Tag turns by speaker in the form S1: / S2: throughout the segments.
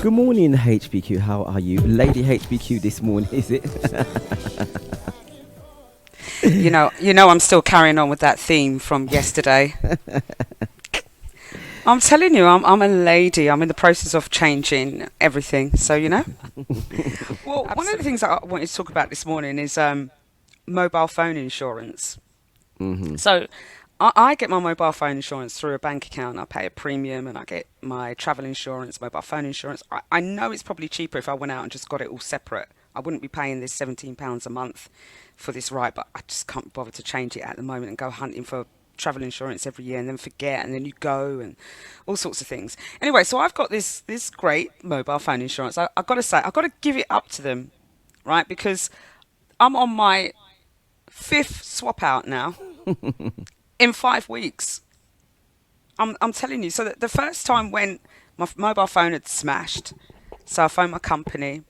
S1: Good morning, HPQ. How are you? Lady HPQ this morning, is it?
S2: I'm still carrying on with that theme from yesterday. I'm telling you, I'm a lady. I'm in the process of changing everything. So, Well, one of the things that I wanted to talk about this morning is mobile phone insurance.
S1: Hmm.
S2: So, I get my mobile phone insurance through a bank account. I pay a premium and I get my travel insurance, mobile phone insurance. I know it's probably cheaper if I went out and just got it all separate. I wouldn't be paying this £17 a month for this right, but I just can't bother to change it at the moment and go hunting for travel insurance every year and then forget and then you go and all sorts of things. Anyway, so I've got this great mobile phone insurance. I've got to say, I've got to give it up to them, right? Because I'm on my fifth swap out now in 5 weeks. I'm telling you. So the first time when my mobile phone had smashed, so I phoned my company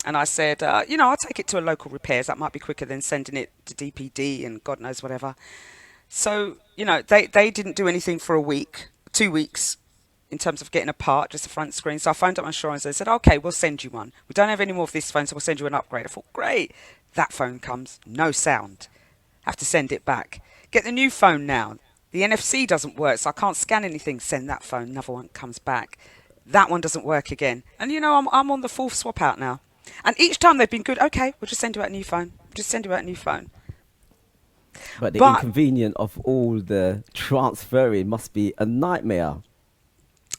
S2: and I said, I'll take it to a local repairs. That might be quicker than sending it to DPD and God knows whatever. So, they didn't do anything for a week, 2 weeks in terms of getting a part, just the front screen. So I phoned up my insurance. They said, okay, we'll send you one. We don't have any more of this phone, so we'll send you an upgrade. I thought, great. That phone comes, no sound. Have to send it back. Get the new phone now. The NFC doesn't work, so I can't scan anything. Send that phone. Another one comes back. That one doesn't work again. And I'm on the fourth swap out now. And each time they've been good. Okay, we'll just send you out a new phone. Just send you out a new phone.
S1: But the
S2: But
S1: inconvenience of all the transferring must be a nightmare.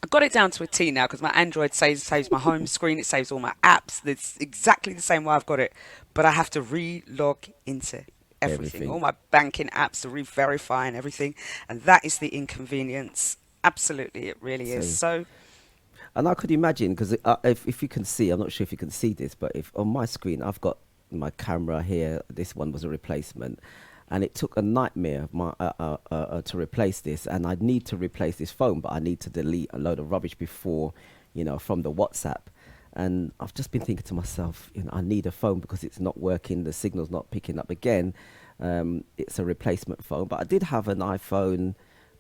S2: I got it down to a T now because my Android saves my home screen. It saves all my apps. It's exactly the same way I've got it. But I have to re-log into everything. All
S1: Everything.
S2: my banking apps to re-verify and everything. And that is the inconvenience. Absolutely, it really is.
S1: So,
S2: So,
S1: and I could imagine, because if you can see, I'm not sure if you can see this, but if on my screen I've got my camera here, this one was a replacement, and it took a nightmare of to replace this, and I need to replace this phone, but I need to delete a load of rubbish before, from the WhatsApp. And I've just been thinking to myself, I need a phone because it's not working, the signal's not picking up again. It's a replacement phone, but I did have an iPhone.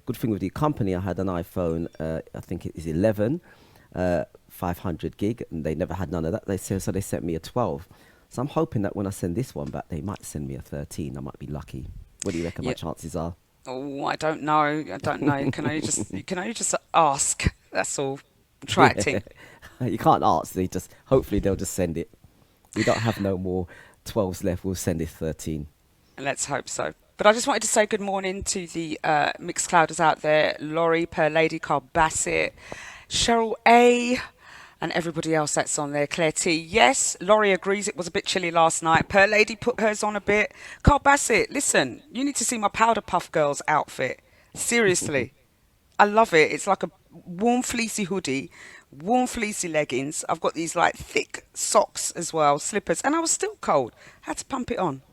S1: Good thing with the company, I had an iPhone, I think it is 11, 500 gig, and they never had none of that. So they sent me a 12. So I'm hoping that when I send this one back, they might send me a 13. I might be lucky. What do you reckon my
S2: yeah.
S1: chances are?
S2: Oh, I don't know. I don't know. You can only just ask. That's all. Try it,
S1: Yeah,
S2: team.
S1: you can't ask. Hopefully they'll just send it. We don't have no more 12s left. We'll send it 13.
S2: Let's hope so. But I just wanted to say good morning to the mixed clouders out there. Laurie, Per Lady, Carl Bassett, Cheryl A, and everybody else that's on there. Claire T. Yes, Laurie agrees it was a bit chilly last night. Per Lady put hers on a bit. Carl Bassett, listen, you need to see my Powder Puff Girls outfit. Seriously. I love it. It's like a warm fleecy hoodie, warm fleecy leggings. I've got these like thick socks as well, slippers, and I was still cold. Had to pump it on.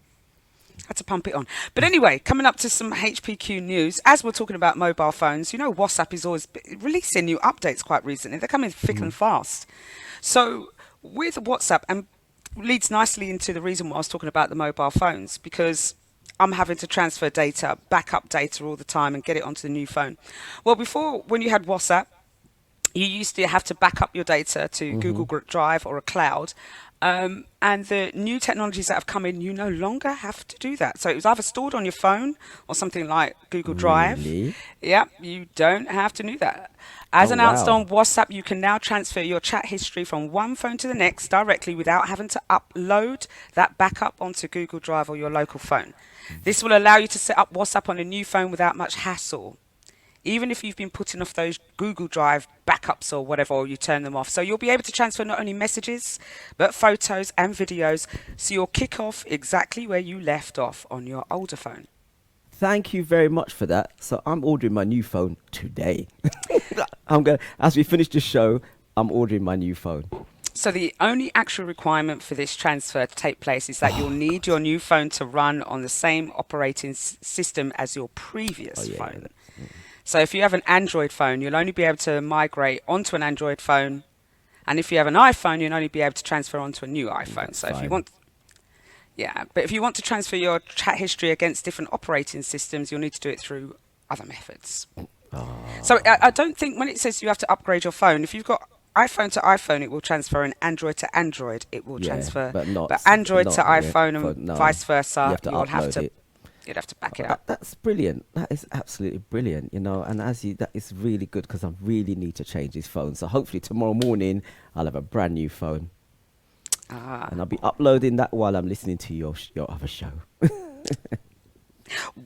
S2: Had to pump it on. But anyway, coming up to some HPQ news. As we're talking about mobile phones, WhatsApp is always releasing new updates quite recently. They're coming thick and fast. So with WhatsApp, and leads nicely into the reason why I was talking about the mobile phones, because I'm having to transfer data, backup data all the time and get it onto the new phone. Well, before, when you had WhatsApp, you used to have to back up your data to
S1: Hmm.
S2: Google Drive or a cloud. And the new technologies that have come in, you no longer have to do that. So it was either stored on your phone or something like Google Drive.
S1: Really?
S2: Yeah, you don't have to do that.
S1: Oh,
S2: As announced
S1: wow.
S2: on WhatsApp, you can now transfer your chat history from one phone to the next directly without having to upload that backup onto Google Drive or your local phone. This will allow you to set up WhatsApp on a new phone without much hassle, even if you've been putting off those Google Drive backups or whatever, or you turn them off. So you'll be able to transfer not only messages, but photos and videos. So you'll kick off exactly where you left off on your older phone.
S1: Thank you very much for that. So I'm ordering my new phone today. As we finish the show, I'm ordering my new phone.
S2: So the only actual requirement for this transfer to take place is that you'll need your new phone to run on the same operating system as your
S1: Oh,
S2: previous
S1: yeah, yeah.
S2: phone. So if you have an Android phone, you'll only be able to migrate onto an Android phone. And if you have an iPhone, you'll only be able to transfer onto a new iPhone.
S1: That's
S2: So if you
S1: fine.
S2: want, yeah, but if you want to transfer your chat history against different operating systems, you'll need to do it through other methods. So
S1: Ah.
S2: I don't think when it says you have to upgrade your phone, if you've got iPhone to iPhone, it will transfer, and Android to Android, it will
S1: Yeah,
S2: transfer.
S1: but not,
S2: But Android to
S1: yeah,
S2: iPhone
S1: for,
S2: and
S1: no.
S2: vice
S1: You
S2: versa,
S1: have to upload it.
S2: you'd have to back it
S1: Oh,
S2: up.
S1: that's brilliant. That is absolutely brilliant, and that is really good because I really need to change this phone. So hopefully tomorrow morning I'll have a brand new phone,
S2: Ah.
S1: and I'll be uploading that while I'm listening to your other show.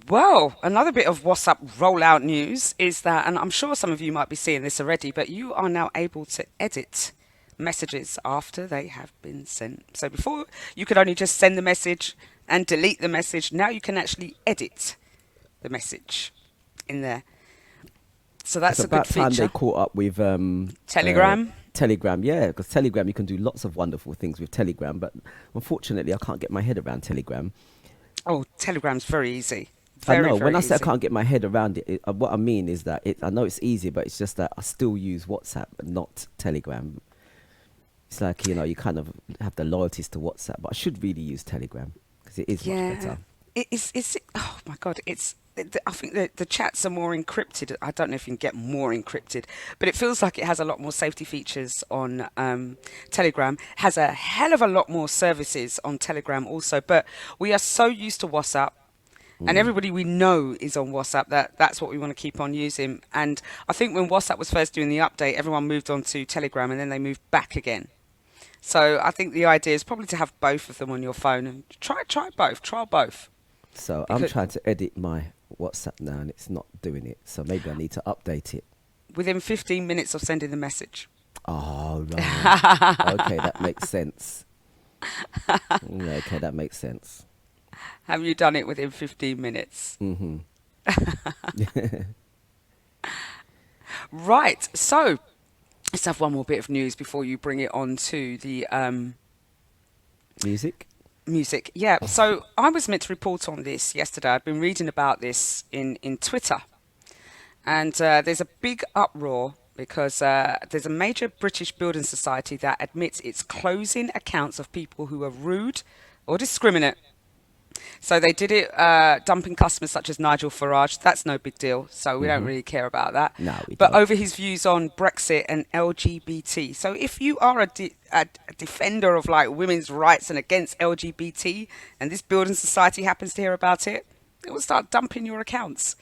S2: Well, another bit of WhatsApp rollout news is that, and I'm sure some of you might be seeing this already, but you are now able to edit messages after they have been sent. So before you could only just send the message and delete the message. Now you can actually edit the message in there. So
S1: It's
S2: that's a good
S1: about time they
S2: feature.
S1: caught up with
S2: Telegram.
S1: Telegram, yeah, because Telegram you can do lots of wonderful things with Telegram, but unfortunately I can't get my head around Telegram.
S2: Oh, Telegram's very easy.
S1: I
S2: Very,
S1: know when I
S2: very
S1: say I
S2: easy.
S1: can't get my head around it, what I mean is that I know it's easy, but it's just that I still use WhatsApp, but not Telegram. It's like you kind of have the loyalties to WhatsApp, but I should really use Telegram because it is much
S2: Yeah,
S1: better.
S2: oh my God, I think the chats are more encrypted. I don't know if you can get more encrypted, but it feels like it has a lot more safety features on Telegram. Has a hell of a lot more services on Telegram also, but we are so used to WhatsApp. And
S1: Mm.
S2: everybody we know is on WhatsApp. That's what we want to keep on using. And I think when WhatsApp was first doing the update, everyone moved on to Telegram, and then they moved back again. So I think the idea is probably to have both of them on your phone and try both, trial both.
S1: So I'm
S2: Because
S1: trying to edit my WhatsApp now, and it's not doing it. So maybe I need to update it.
S2: within 15 minutes of sending the message.
S1: Oh right, okay, that makes sense. Okay, that makes sense.
S2: Have you done it within 15 minutes?
S1: Mhm.
S2: Right. So let's have one more bit of news before you bring it on to the
S1: Music.
S2: music. Yeah. So I was meant to report on this yesterday. I'd been reading about this in Twitter. And there's a big uproar because there's a major British building society that admits it's closing accounts of people who are rude or discriminate. So they did it dumping customers such as Nigel Farage. That's no big deal. So we don't
S1: Mhm.
S2: really care about that.
S1: No, we
S2: But
S1: don't.
S2: over his views on Brexit and LGBT. So if you are a defender of like women's rights and against LGBT, and this building society happens to hear about it, it will start dumping your accounts.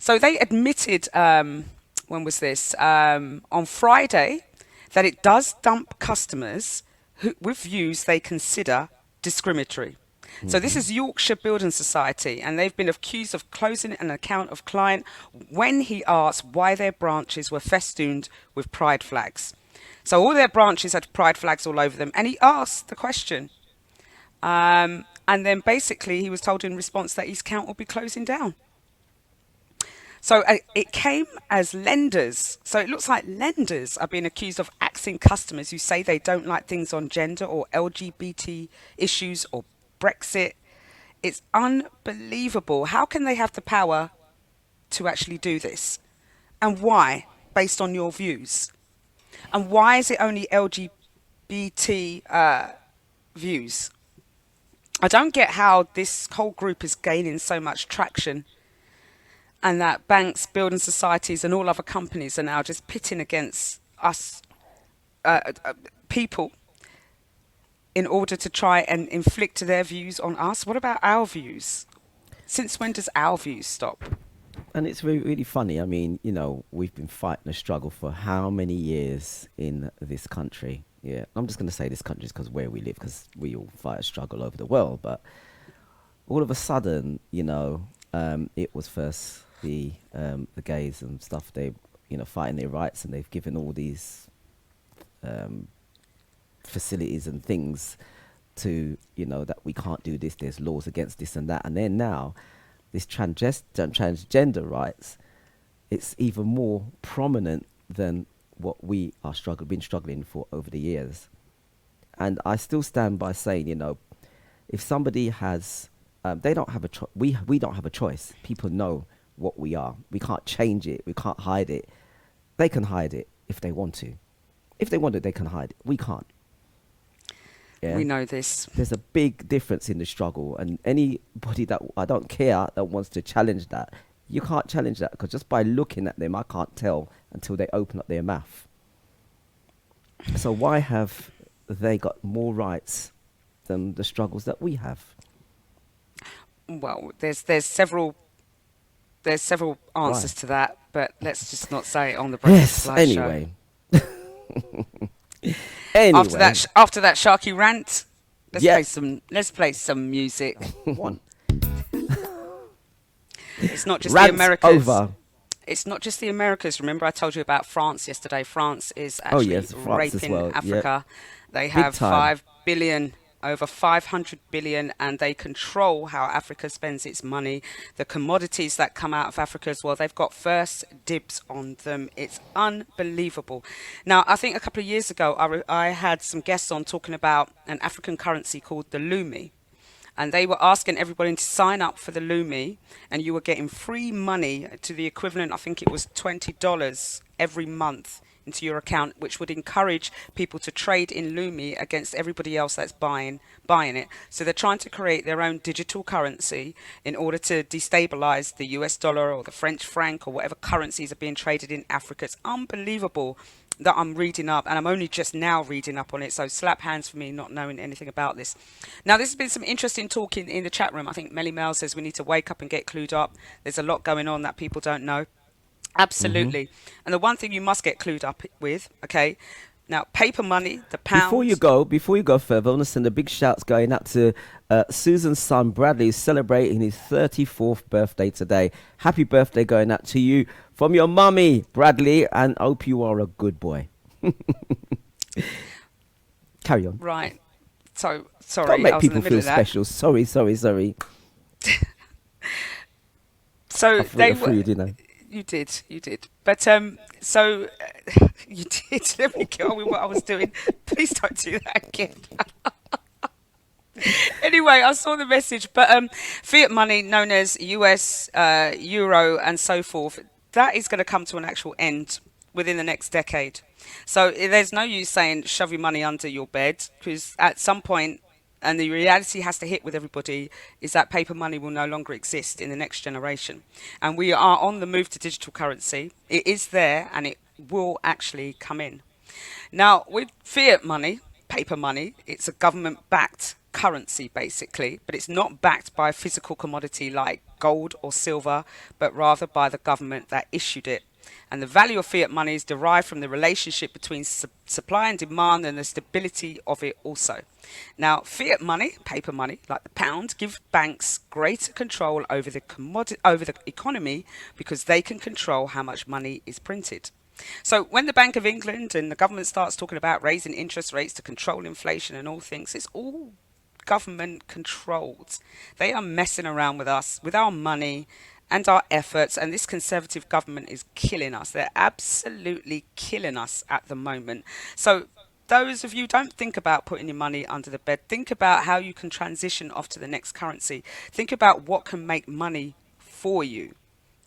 S2: So they admitted, when was this? On Friday, that it does dump customers with views they consider discriminatory. So this
S1: Mhm.
S2: is Yorkshire Building Society, and they've been accused of closing an account of client when he asked why their branches were festooned with pride flags. So all their branches had pride flags all over them, and he asked the question. And then basically he was told in response that his account will be closing down. So it came as lenders. So it looks like lenders are being accused of axing customers who say they don't like things on gender or LGBT issues or Brexit. It's unbelievable. How can they have the power to actually do this? And why, based on your views? And why is it only LGBT views? I don't get how this whole group is gaining so much traction, and that banks, building societies, and all other companies are now just pitting against us people in order to try and inflict their views on us. What about our views? Since when does our views stop?
S1: And it's really, really funny. I mean, we've been fighting a struggle for how many years in this country? Yeah, I'm just going to say this country because where we live, because we all fight a struggle over the world. But all of a sudden, it was first the gays and stuff. They, fighting their rights, and they've given all these um, facilities and things to, that we can't do this. There's laws against this and that, and then now this transgender rights, it's even more prominent than what we are been struggling for over the years. And I still stand by saying, if somebody has, they don't have a choice. We don't have a choice. People know what we are. We can't change it. We can't hide it. They can hide it if they want to. If they want it, they can hide it. We can't. Yeah.
S2: We know this.
S1: There's a big difference in the struggle, and anybody that I don't care that wants to challenge that, you can't challenge that because just by looking at them, I can't tell until they open up their mouth. So why have they got more rights than the struggles that we have?
S2: Well, there's several
S1: Why?
S2: answers to that, but let's just not say it on the Breakfast
S1: Yes.
S2: Live show.
S1: Anyway.
S2: After that,
S1: Anyway.
S2: after that Sharky rant, let's
S1: Yeah.
S2: play some. Let's play some music.
S1: One.
S2: It's not just the
S1: Rant
S2: Americas.
S1: over.
S2: It's not just the Americas. Remember, I told you about France yesterday. France is
S1: Oh
S2: actually
S1: yes, France as
S2: raping
S1: well. Yep.
S2: Africa. They
S1: Big
S2: have
S1: time.
S2: 5 billion, over 500 billion, and they control how Africa spends its money. The commodities that come out of Africa as well, they've got first dibs on them. It's unbelievable. Now, I think a couple of years ago, I had some guests on talking about an African currency called the Lumi, and they were asking everybody to sign up for the Lumi, and you were getting free money to the equivalent, I think it was $20 every month into your account, which would encourage people to trade in Lumi against everybody else that's buying it. So they're trying to create their own digital currency in order to destabilize the US dollar or the French franc or whatever currencies are being traded in Africa. It's unbelievable that I'm reading up, and I'm only just now reading up on it, so slap hands for me not knowing anything about this. Now, there's been some interesting talk in the chat room. I think Melly Mel says we need to wake up and get clued up. There's a lot going on that people don't know.
S1: Hmm.
S2: Absolutely. And the one thing you must get clued up with, okay, now paper money, the pound.
S1: Before you go further, I want to send a big shouts going out to Susan's son Bradley, who's celebrating his 34th birthday today. Happy birthday going out to you from your mummy, Bradley, and hope you are a good boy. Carry on.
S2: Right. So,
S1: Don't
S2: sorry, I
S1: make
S2: was in the
S1: people
S2: middle
S1: feel
S2: of that.
S1: special. Sorry, sorry, sorry.
S2: So
S1: I
S2: they
S1: threw
S2: were.
S1: you, didn't I?
S2: You did. But so you did. Let me get on with what I was doing. Please don't do that again. Anyway, I saw the message, but fiat money, known as US, euro, and so forth, that is going to come to an actual end within the next decade. So there's no use saying shove your money under your bed, because at some point, and the reality has to hit with everybody, is that paper money will no longer exist in the next generation. And we are on the move to digital currency. It is there, and it will actually come in. Now, with fiat money, paper money, it's a government backed currency basically, but it's not backed by a physical commodity like gold or silver, but rather by the government that issued it. And the value of fiat money is derived from the relationship between supply and demand and the stability of it also. Now, fiat money, paper money, like the pound, give banks greater control over the over the economy because they can control how much money is printed. So when the Bank of England and the government starts talking about raising interest rates to control inflation and all things, it's all government controlled. They are messing around with us, with our money and our efforts, and this Conservative government is killing us. They're absolutely killing us at the moment. So those of you, don't think about putting your money under the bed. Think about how you can transition off to the next currency. Think about what can make money for you.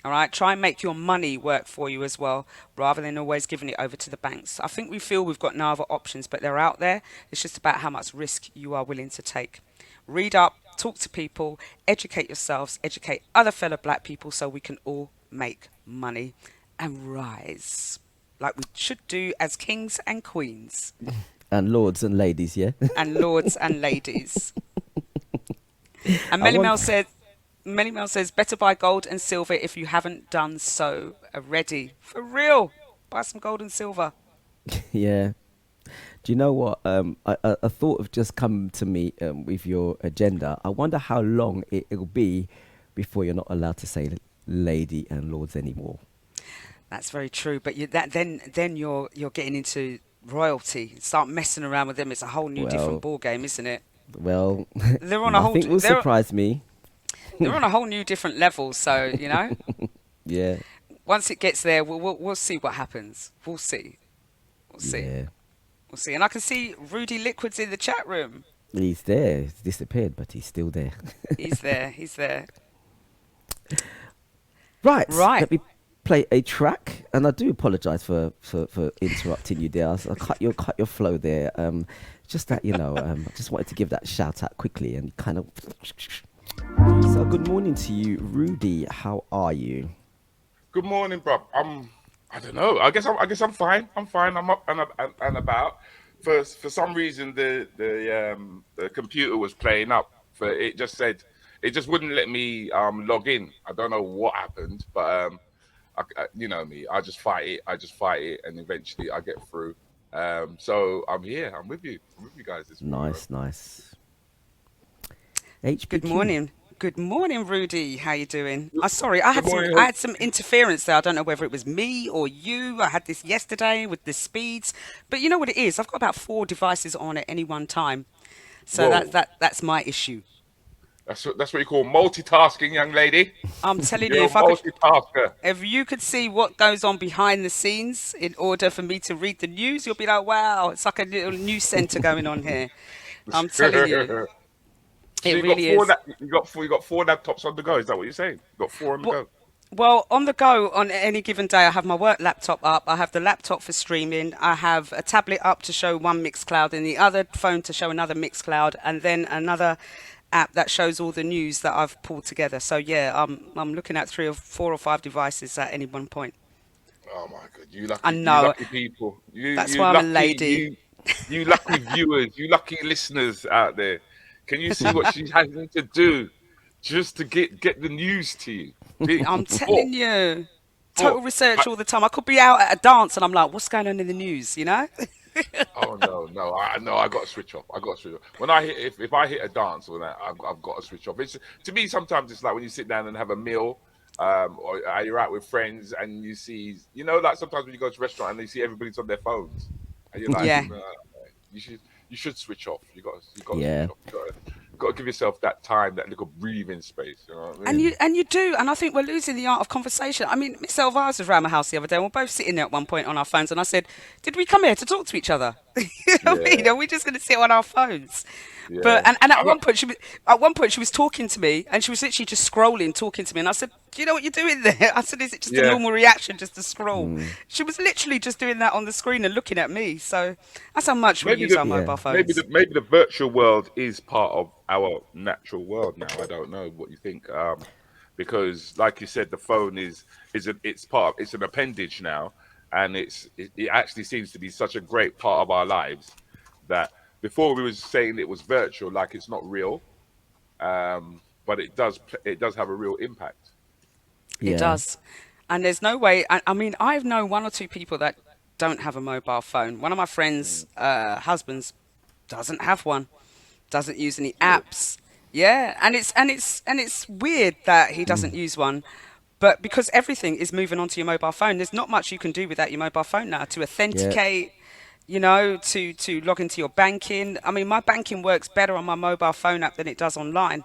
S2: All right, try and make your money work for you as well, rather than always giving it over to the banks. I think we feel we've got no other options, but they're out there. It's just about how much risk you are willing to take. Read up, talk to people, educate yourselves, educate other fellow black people so we can all make money and rise like we should do as kings and queens
S1: And lords and ladies, yeah.
S2: and lords and ladies. And
S1: I want.
S2: Melly Mel says, better buy gold and silver if you haven't done so already. For real, buy some gold and silver.
S1: Yeah. Do you know what? A thought have just come to me with your agenda. I wonder how long it'll be before you're not allowed to say lady and lords anymore.
S2: That's very true. But then you're getting into royalty. Start messing around with them. It's a whole new different
S1: Well,
S2: ball game, isn't it?
S1: well,
S2: They're on a whole
S1: nothing will surprise me.
S2: they're on a whole new different level. So
S1: Yeah,
S2: once it gets there, we'll see what happens. We'll see. We'll see.
S1: yeah.
S2: We'll see. And I can see Rudi Lickwood's in the chat room.
S1: He's there. He's disappeared, but he's still there.
S2: He's there. He's there.
S1: Right.
S2: Right.
S1: Let me play a track, and I do apologise for interrupting you there. I cut your flow there. Just that I just wanted to give that shout out quickly and kind of. So good morning to you, Rudy. How are you?
S3: Good morning, bruv. I don't know. I guess I'm fine. I'm fine. I'm up and about. For some reason, the computer was playing up. For it just said it just wouldn't let me log in. I don't know what happened, but you know me. I just fight it. I just fight it, and eventually I get through. So I'm here. I'm with you. I'm with you guys this morning, man.
S1: Nice, nice.
S2: Good
S1: HPQ.
S2: morning. Good morning, Rudy. How you doing?
S3: Good,
S2: I'm sorry, I
S3: good
S2: had some
S3: morning.
S2: I had some interference there. I don't know whether it was me or you. I had this yesterday with the speeds, but you know what it is? I've got about 4 devices on at any one time, so
S3: Whoa,
S2: that's my issue.
S3: that's what you call multitasking, young lady.
S2: I'm telling you,
S3: You're a multitasker.
S2: if you could see what goes on behind the scenes in order for me to read the news, you'll be like, wow, it's like a little news center going on here. I'm telling you,
S3: So
S2: it
S3: you got
S2: really
S3: four
S2: is.
S3: that you got four laptops on the go. Is that what you're saying? You got four on the
S2: Well,
S3: go.
S2: well, on the go on any given day, I have my work laptop up. I have the laptop for streaming. I have a tablet up to show one Mixcloud and the other phone to show another Mixcloud, and then another app that shows all the news that I've pulled together. So yeah, I'm looking at 3 or 4 or 5 devices at any one point.
S3: Oh my god,
S2: I
S3: you
S2: know.
S3: lucky people,
S2: That's
S3: you
S2: why I'm a
S3: lucky
S2: lady.
S3: you lucky viewers, you lucky listeners out there. Can you see what she's having to do just to get the news to you?
S2: I'm
S3: Four,
S2: telling you.
S3: four.
S2: Total research all the time. I could be out at a dance and I'm like, what's going on in the news, you know?
S3: Oh no, no, I no, I got to switch off. I got to switch off. When I hit, if I hit a dance or that, I've got to switch off. It's to me sometimes it's like when you sit down and have a meal, or you're out with friends and you see, like sometimes when you go to a restaurant and you see everybody's on their phones, and you're like,
S2: Yeah.
S3: nah, you should switch off. You got to switch
S2: Mm.
S3: off. You got to give yourself that time, that little breathing space. You know what I
S2: And
S3: mean?
S2: you do, and I think we're losing the art of conversation. I mean, Miss Elvira was around my house the other day, and we're both sitting there at one point on our phones, and I said, "Did we come here to talk to each other? You know what I
S3: Yeah,
S2: mean? Are we just going to sit on our phones?" But
S3: yeah.
S2: and
S3: I got
S2: at one point she was talking to me, and she was literally just scrolling, talking to me, and I said, "Do you know what you're doing there?" I said, "Is it just a
S3: yeah.
S2: normal reaction just to scroll?"
S1: Mm.
S2: She was literally just doing that on the screen and looking at me. So that's how much we
S3: Maybe
S2: use
S3: the
S2: our
S1: Yeah.
S2: mobile
S3: maybe
S2: phones.
S3: the maybe the virtual world is part of our natural world now. I don't know what you think, because like you said, the phone it's an appendage now, and it actually seems to be such a great part of our lives that before we was saying it was virtual, like it's not real, but it does have a real impact.
S2: It
S1: Yeah.
S2: does. And there's no way. I mean, I've known 1 or 2 people that don't have a mobile phone. One of my friends'
S3: Mm.
S2: husbands doesn't have one, doesn't use any
S3: Really?
S2: apps. Yeah, and it's weird that he doesn't
S1: Mm.
S2: use one. But because everything is moving onto your mobile phone, there's not much you can do without your mobile phone now to
S1: Yeah.
S2: authenticate, to log into your banking. I mean, my banking works better on my mobile phone app than it does online.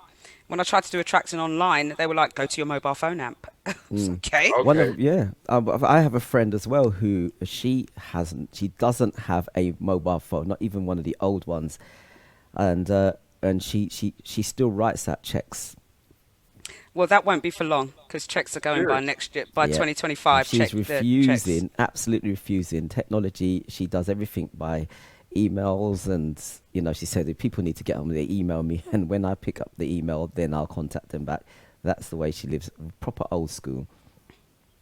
S2: When I tried to do a transaction online, they were like, "Go to your mobile phone app." I was like,
S1: Mm.
S2: okay.
S1: One
S3: Okay.
S1: of yeah, I have a friend as well who she doesn't have a mobile phone, not even one of the old ones, and she still writes out checks.
S2: Well, that won't be for long because checks are going by
S3: Serious.
S2: next year. By
S1: Yeah, and
S2: 2025,
S1: she's
S2: check the checks.
S1: refusing, absolutely refusing technology. She does everything by emails, and she said if people need to get on, they email me, and when I pick up the email, then I'll contact them back. That's the way she lives, proper old school.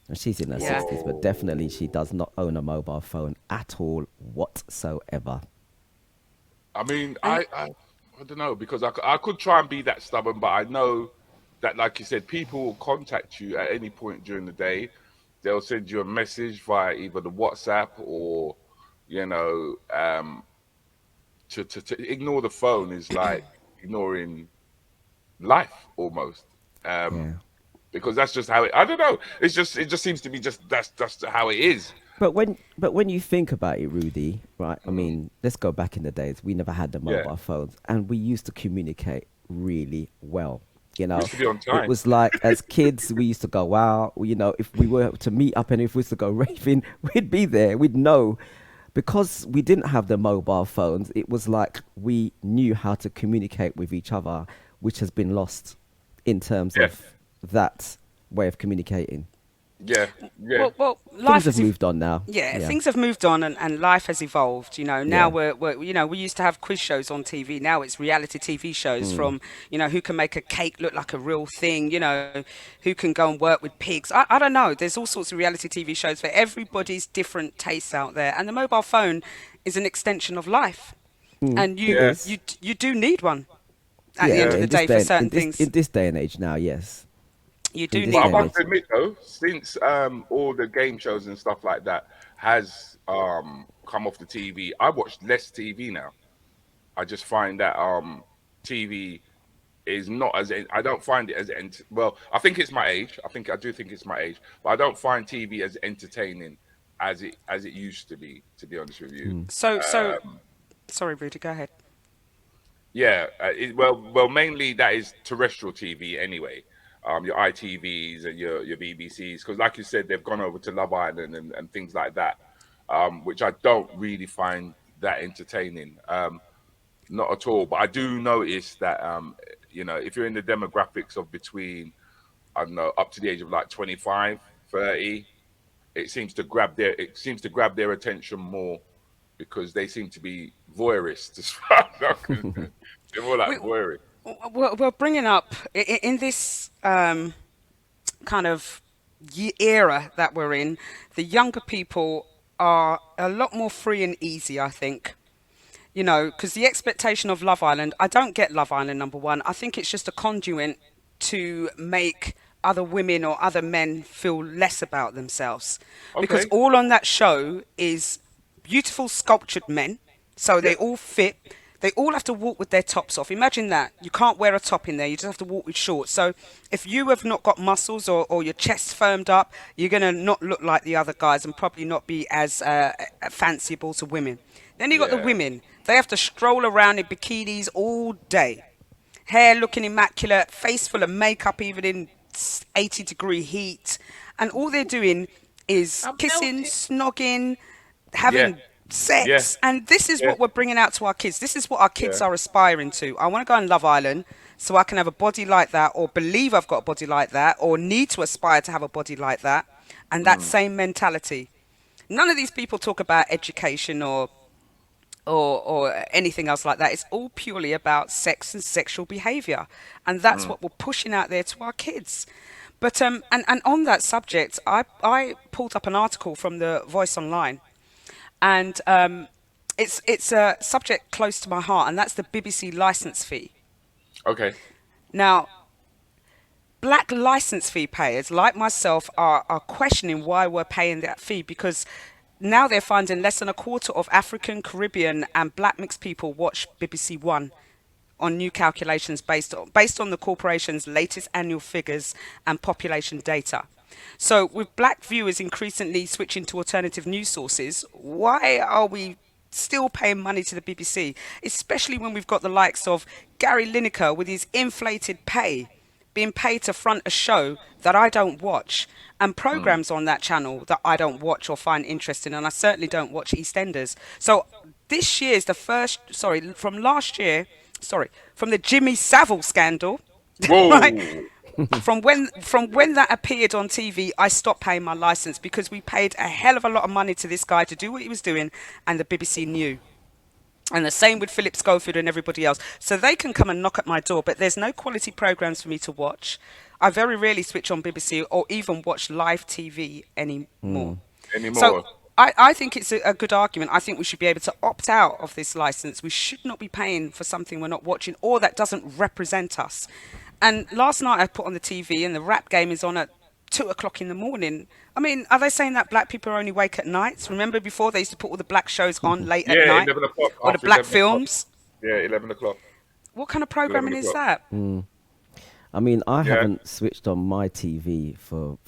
S1: And she's in her
S2: Yeah.
S1: 60s, but definitely she
S3: Whoa.
S1: does not own a mobile phone at all whatsoever.
S3: I mean,
S2: And
S3: I don't know because I could try and be that stubborn, but I know that, like you said, people will contact you at any point during the day. They'll send you a message via either the WhatsApp or, you know, to ignore the phone is like ignoring life almost.
S1: Yeah.
S3: Because that's just how I don't know. It just seems to be just that's how it is.
S1: But when you think about it, Rudy, right? I
S3: Mm,
S1: mean, let's go back in the days. We never had the
S3: yeah,
S1: mobile phones, and we used to communicate really well.
S3: we used to be on
S1: It
S3: time.
S1: was like as kids, we used to go out. If we were to meet up and if we was to go raving, we'd be there. We'd know because we didn't have the mobile phones. It was like we knew how to communicate with each other, which has been lost in terms
S3: Yeah,
S1: of that way of communicating.
S3: Yeah, yeah,
S2: Well,
S1: Things
S2: life
S1: have
S2: has
S1: moved on now.
S2: yeah,
S1: Yeah.
S2: things have moved on and life has evolved. You know, now
S1: Yeah.
S2: we're we used to have quiz shows on TV. Now it's reality TV shows
S1: Mm.
S2: from, who can make a cake look like a real thing, who can go and work with pigs. I don't know. There's all sorts of reality TV shows for everybody's different tastes out there. And the mobile phone is an extension of life.
S1: Mm.
S2: And
S1: It
S3: yeah,
S2: you do need one at the
S1: Yeah.
S2: end
S3: yeah.
S2: of the
S1: In this
S2: day for
S1: day,
S2: certain things.
S1: in this day and age now, yes.
S2: You
S1: In
S2: do
S1: this
S3: But
S2: need
S3: I
S1: day and
S2: one.
S3: must
S1: age.
S3: admit though, since all the game shows and stuff like that has come off the TV, I watch less TV now. I just find that TV is not as I don't find it as well. I think it's my age. I do think it's my age, but I don't find TV as entertaining as it used to be. To be honest with you,
S2: So
S3: um,
S2: sorry, Rudy, go ahead.
S3: yeah. Mainly that is terrestrial TV anyway. Your ITVs and your BBCs, because like you said, they've gone over to Love Island and things like that, which I don't really find that entertaining. Not at all. But I do notice that if you're in the demographics of between, I don't know, up to the age of like 25, 30, it seems to grab their attention more because they seem to be voyeurists as well. They're more
S2: We,
S3: like voyeurists.
S2: we're bringing up in this kind of era that we're in, the younger people are a lot more free and easy, I think. Because the expectation of Love Island, I don't get Love Island, number one. I think it's just a conduit to make other women or other men feel less about themselves. Because
S3: Okay.
S2: all on that show is beautiful sculptured men. So
S3: Yeah.
S2: they all fit. They all have to walk with their tops off. Imagine that. You can't wear a top in there. You just have to walk with shorts. So if you have not got muscles or your chest firmed up, you're going to not look like the other guys and probably not be as fanciable to women. Then you got the
S3: Yeah.
S2: women. They have to stroll around in bikinis all day. Hair looking immaculate, face full of makeup even in 80-degree heat. And all they're doing is
S3: I'm
S2: kissing,
S3: melting.
S2: snogging,
S3: Yeah.
S2: having
S3: Yeah.
S2: sex. And this is
S3: Yeah.
S2: what we're bringing out to our kids. This is what our kids
S3: Yeah.
S2: are aspiring to. I want to go on Love Island so I can have a body like that, or believe I've got a body like that, or need to aspire to have a body like that. And that same mentality. None of these people talk about education or anything else like that. It's all purely about sex and sexual behavior, and that's what we're pushing out there to our kids. But and on that subject, I pulled up an article from the Voice Online, and it's a subject close to my heart, and that's the BBC license fee.
S3: Okay.
S2: Now, black license fee payers like myself are questioning why we're paying that fee, because now they're finding less than a quarter of African, Caribbean and black mixed people watch BBC One on new calculations based on the corporation's latest annual figures and population data. So with black viewers increasingly switching to alternative news sources, why are we still paying money to the BBC, especially when we've got the likes of Gary Lineker with his inflated pay, being paid to front a show that I don't watch, and programs on that channel that I don't watch or find interesting, and I certainly don't watch EastEnders. So this year's the first, from last year, from the Jimmy Savile scandal, right?
S3: Whoa.
S2: From when that appeared on TV, I stopped paying my license because we paid a hell of a lot of money to this guy to do what he was doing, and the BBC knew. And the same with Philip Schofield and everybody else. So they can come and knock at my door, but there's no quality programs for me to watch. I very rarely switch on BBC or even watch live TV anymore.
S3: Anymore.
S2: So I think it's a good argument. I think we should be able to opt out of this license. We should not be paying for something we're not watching or that doesn't represent us. And last night I put on the TV and the rap game is on at 2 o'clock in the morning. I mean, are they saying that black people are only awake at nights? Remember before they used to put all the black shows on late at
S3: Yeah,
S2: night?
S3: 11 o'clock.
S2: Or the
S3: After
S2: black
S3: 11 o'clock.
S2: films?
S3: Yeah, 11 o'clock.
S2: What kind of programming
S3: 11
S2: is
S3: o'clock.
S2: that?
S1: I mean, I
S3: Yeah.
S1: haven't switched on my TV for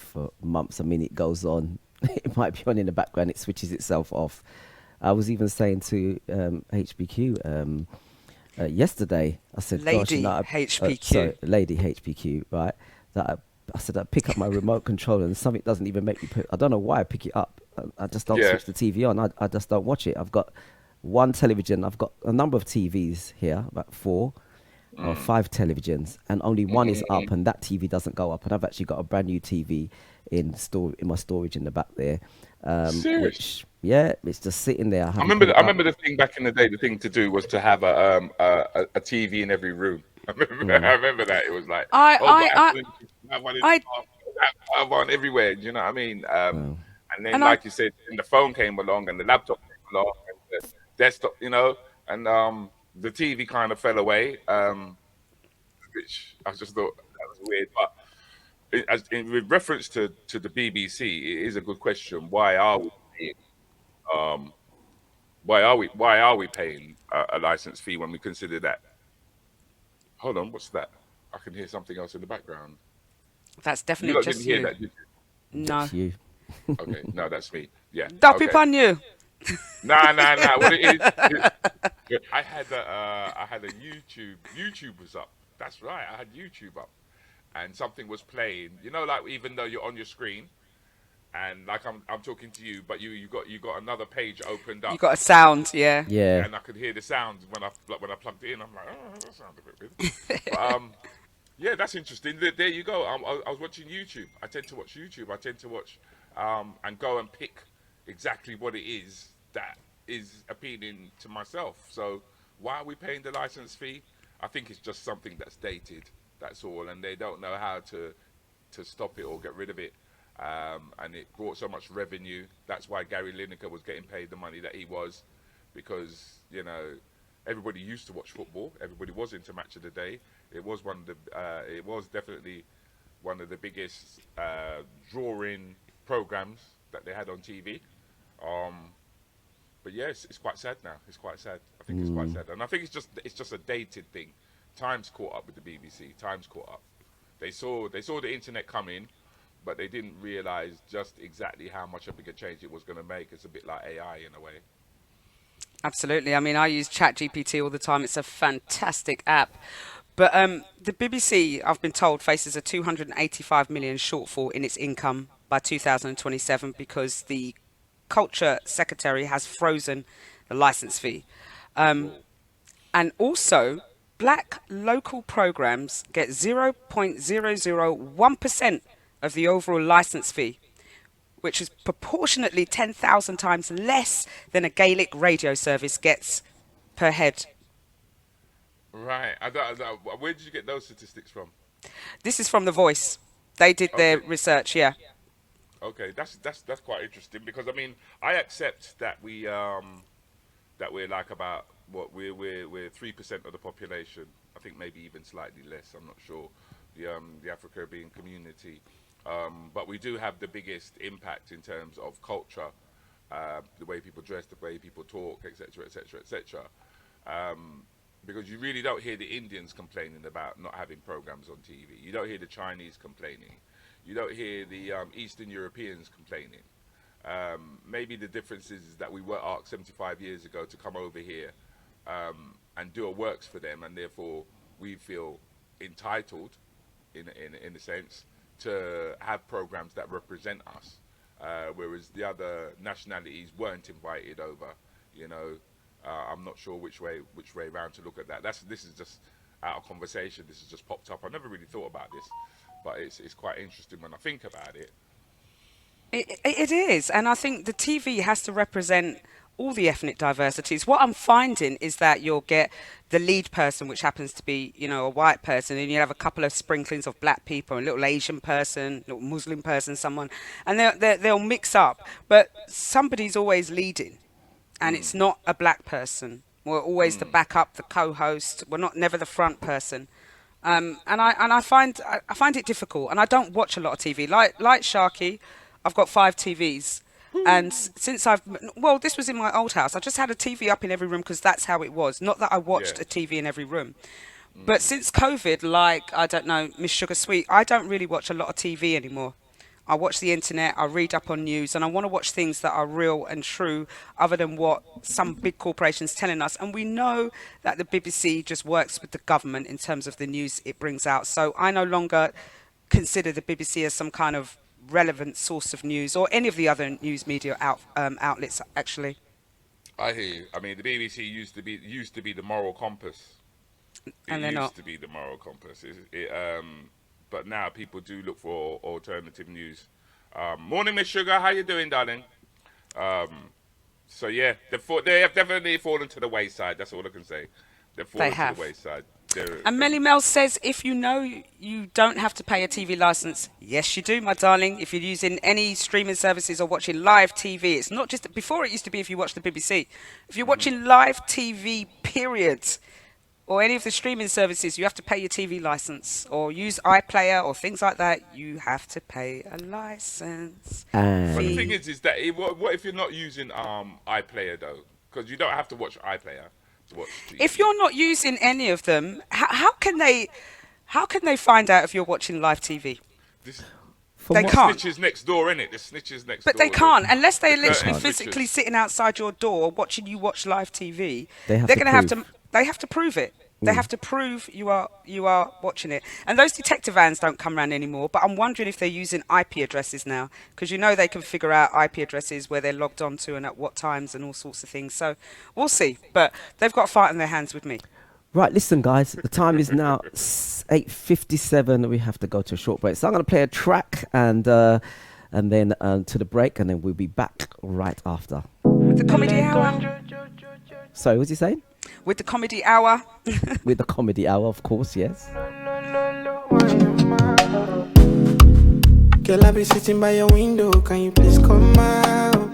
S1: months. I mean, it goes on. It might be on in the background. It switches itself off. I was even saying to HPQ yesterday. I said, "Gosh,
S2: Lady
S1: you know,
S2: HPQ.
S1: sorry, Lady HPQ, right?" That I said I pick up my remote control and something doesn't even make me put. I don't know why I pick it up. I just don't
S3: Yeah.
S1: switch the TV on. I just don't watch it. I've got one television. I've got a number of TVs here, about four. or 5 televisions, and only one is up, and that TV doesn't go up. And I've actually got a brand new TV in my storage in the back there,
S3: Serious.
S1: which it's just sitting there. I
S3: I
S1: haven't
S3: remember.
S1: put it
S3: I
S1: up.
S3: remember the thing back in the day. The thing to do was to have a TV in every room. I remember that. It was like, oh, got
S2: I,
S3: Apple, have one in
S2: I,
S3: the bathroom, have one everywhere. Do you know what I mean?
S1: Wow.
S3: And then,
S2: and I,
S3: like you said, and the phone came along, and the laptop came along, and the desktop. And the TV kind of fell away. Which I just thought that was weird. But with reference to the BBC, it is a good question. Why are we paying? Um, why are we paying a license fee when we consider that? Hold on, what's that? I can hear something else in the background.
S2: that's
S3: You
S2: definitely
S3: lot didn't
S2: just
S3: hear
S2: you.
S3: that, did
S2: No.
S1: That's you.
S3: you? Okay, no, that's me. Yeah,
S2: Duppy
S3: okay.
S2: upon you.
S3: Nah. What it is, I had a YouTube was up. That's right. I had YouTube up, and something was playing. Like even though you're on your screen, and like I'm talking to you, but you got another page opened
S2: You
S3: up,
S2: got a sound, yeah.
S1: Yeah.
S3: and I could hear the sound when I plugged it in. I'm like, oh, that sounds a bit weird. But yeah, that's interesting. There you go. I was watching YouTube. I tend to watch YouTube. I tend to watch and go and pick exactly what it is that is appealing to myself. So why are we paying the license fee? I think it's just something that's dated. That's all, and they don't know how to stop it or get rid of it. And it brought so much revenue. That's why Gary Lineker was getting paid the money that he was, because everybody used to watch football. Everybody was into Match of the Day. It was it was definitely one of the biggest drawing programs that they had on TV. But yes, it's quite sad now. It's quite sad. I think it's quite sad, and I think it's just a dated thing. Time's caught up with the BBC. Time's caught up. They saw the internet coming, but they didn't realize just exactly how much a bigger change it was going to make. It's a bit like AI in a way.
S2: Absolutely. I mean, I use ChatGPT all the time. It's a fantastic app. But the BBC, I've been told, faces a 285 million shortfall in its income by 2027 because the Culture Secretary has frozen the license fee. Um,
S3: Whoa.
S2: and also, black local programs get 0.001% of the overall license fee, which is proportionately 10,000 times less than a Gaelic radio service gets per head.
S3: Right. Where did you get those statistics from?
S2: This is from The Voice. They did their
S3: Okay.
S2: research, yeah.
S3: Okay. That's quite interesting, because I mean, I accept that we're like about what we're 3% of the population. I think maybe even slightly less. I'm not sure. The Afro-Caribbean community, but we do have the biggest impact in terms of culture, the way people dress, the way people talk, etc., etc., etc. Because you really don't hear the Indians complaining about not having programs on TV. You don't hear the Chinese complaining. You don't hear the Eastern Europeans complaining. Maybe the difference is that we were asked 75 years ago to come over here and do our works for them, and therefore we feel entitled, in a sense, to have programs that represent us, whereas the other nationalities weren't invited over. You know, I'm not sure which way round to look at that. This is just out of conversation. This has just popped up. I never really thought about this, but it's quite interesting when I think about it.
S2: It is, and I think the TV has to represent all the ethnic diversities. What I'm finding is that you'll get the lead person, which happens to be, a white person, and you have a couple of sprinklings of black people, a little Asian person, a little Muslim person, someone, and they'll mix up. But somebody's always leading, and it's not a black person. We're always the backup, the co-host. We're never the front person. And I find it difficult, and I don't watch a lot of TV. Like Sharky, I've got 5 TVs, and this was in my old house. I just had a TV up in every room because that's how it was. Not that I watched
S3: Yeah.
S2: a TV in every room, but since COVID, like I don't know, Miss Sugar Sweet, I don't really watch a lot of TV anymore. I watch the internet, I read up on news, and I want to watch things that are real and true, other than what some big corporations telling us. And we know that the BBC just works with the government in terms of the news it brings out. So I no longer consider the BBC as some kind of relevant source of news, or any of the other news media outlets, actually.
S3: I hear you. I mean, the BBC used to be the moral compass. It
S2: And they're not.
S3: used to be the moral compass. But now people do look for alternative news. Morning, Miss Sugar. How you doing, darling? Um, so yeah, they have definitely fallen to the wayside. That's all I can say. They've
S2: They
S3: fallen to the
S2: have.
S3: wayside. They're,
S2: And Melly Mel says, if you know you don't have to pay a TV license, yes, you do, my darling. If you're using any streaming services or watching live TV, it's not just before it used to be if you watch the BBC. If you're
S3: Mhm.
S2: watching live TV, period, or any of the streaming services, you have to pay your TV license or use iPlayer or things like that. You have to pay a license
S3: But the
S1: And
S3: thing
S2: fee.
S3: is that what if you're not using iPlayer though? Because you don't have to watch iPlayer to watch
S2: If
S3: TV.
S2: you're not using any of them, how can they find out if you're watching live TV?
S3: This
S1: from
S2: They
S3: the
S1: what
S2: can't.
S3: snitches next door, innit? The snitches next
S2: But they
S3: door.
S2: can't unless
S3: The
S2: they're
S1: they
S2: literally
S3: curtain
S1: can't,
S2: physically
S3: switchers.
S2: sitting outside your door watching you watch live TV.
S1: they have
S2: They're
S1: to
S2: going to have
S1: prove.
S2: to. They have to prove it. They
S1: Mm.
S2: have to prove you are watching it. And those detector vans don't come around anymore. But I'm wondering if they're using IP addresses now, because you know they can figure out IP addresses where they're logged onto and at what times and all sorts of things. So we'll see. But they've got a fight in their hands with me.
S1: Right, listen, guys. The time is now 8:57. We have to go to a short break. So I'm going to play a track and then to the break, and then we'll be back right after.
S2: With the comedy hour.
S1: Sorry, what's he saying?
S2: With the comedy hour.
S1: With the comedy hour, of course, yes.
S4: Girl, I be sitting by your window. Can you please come out?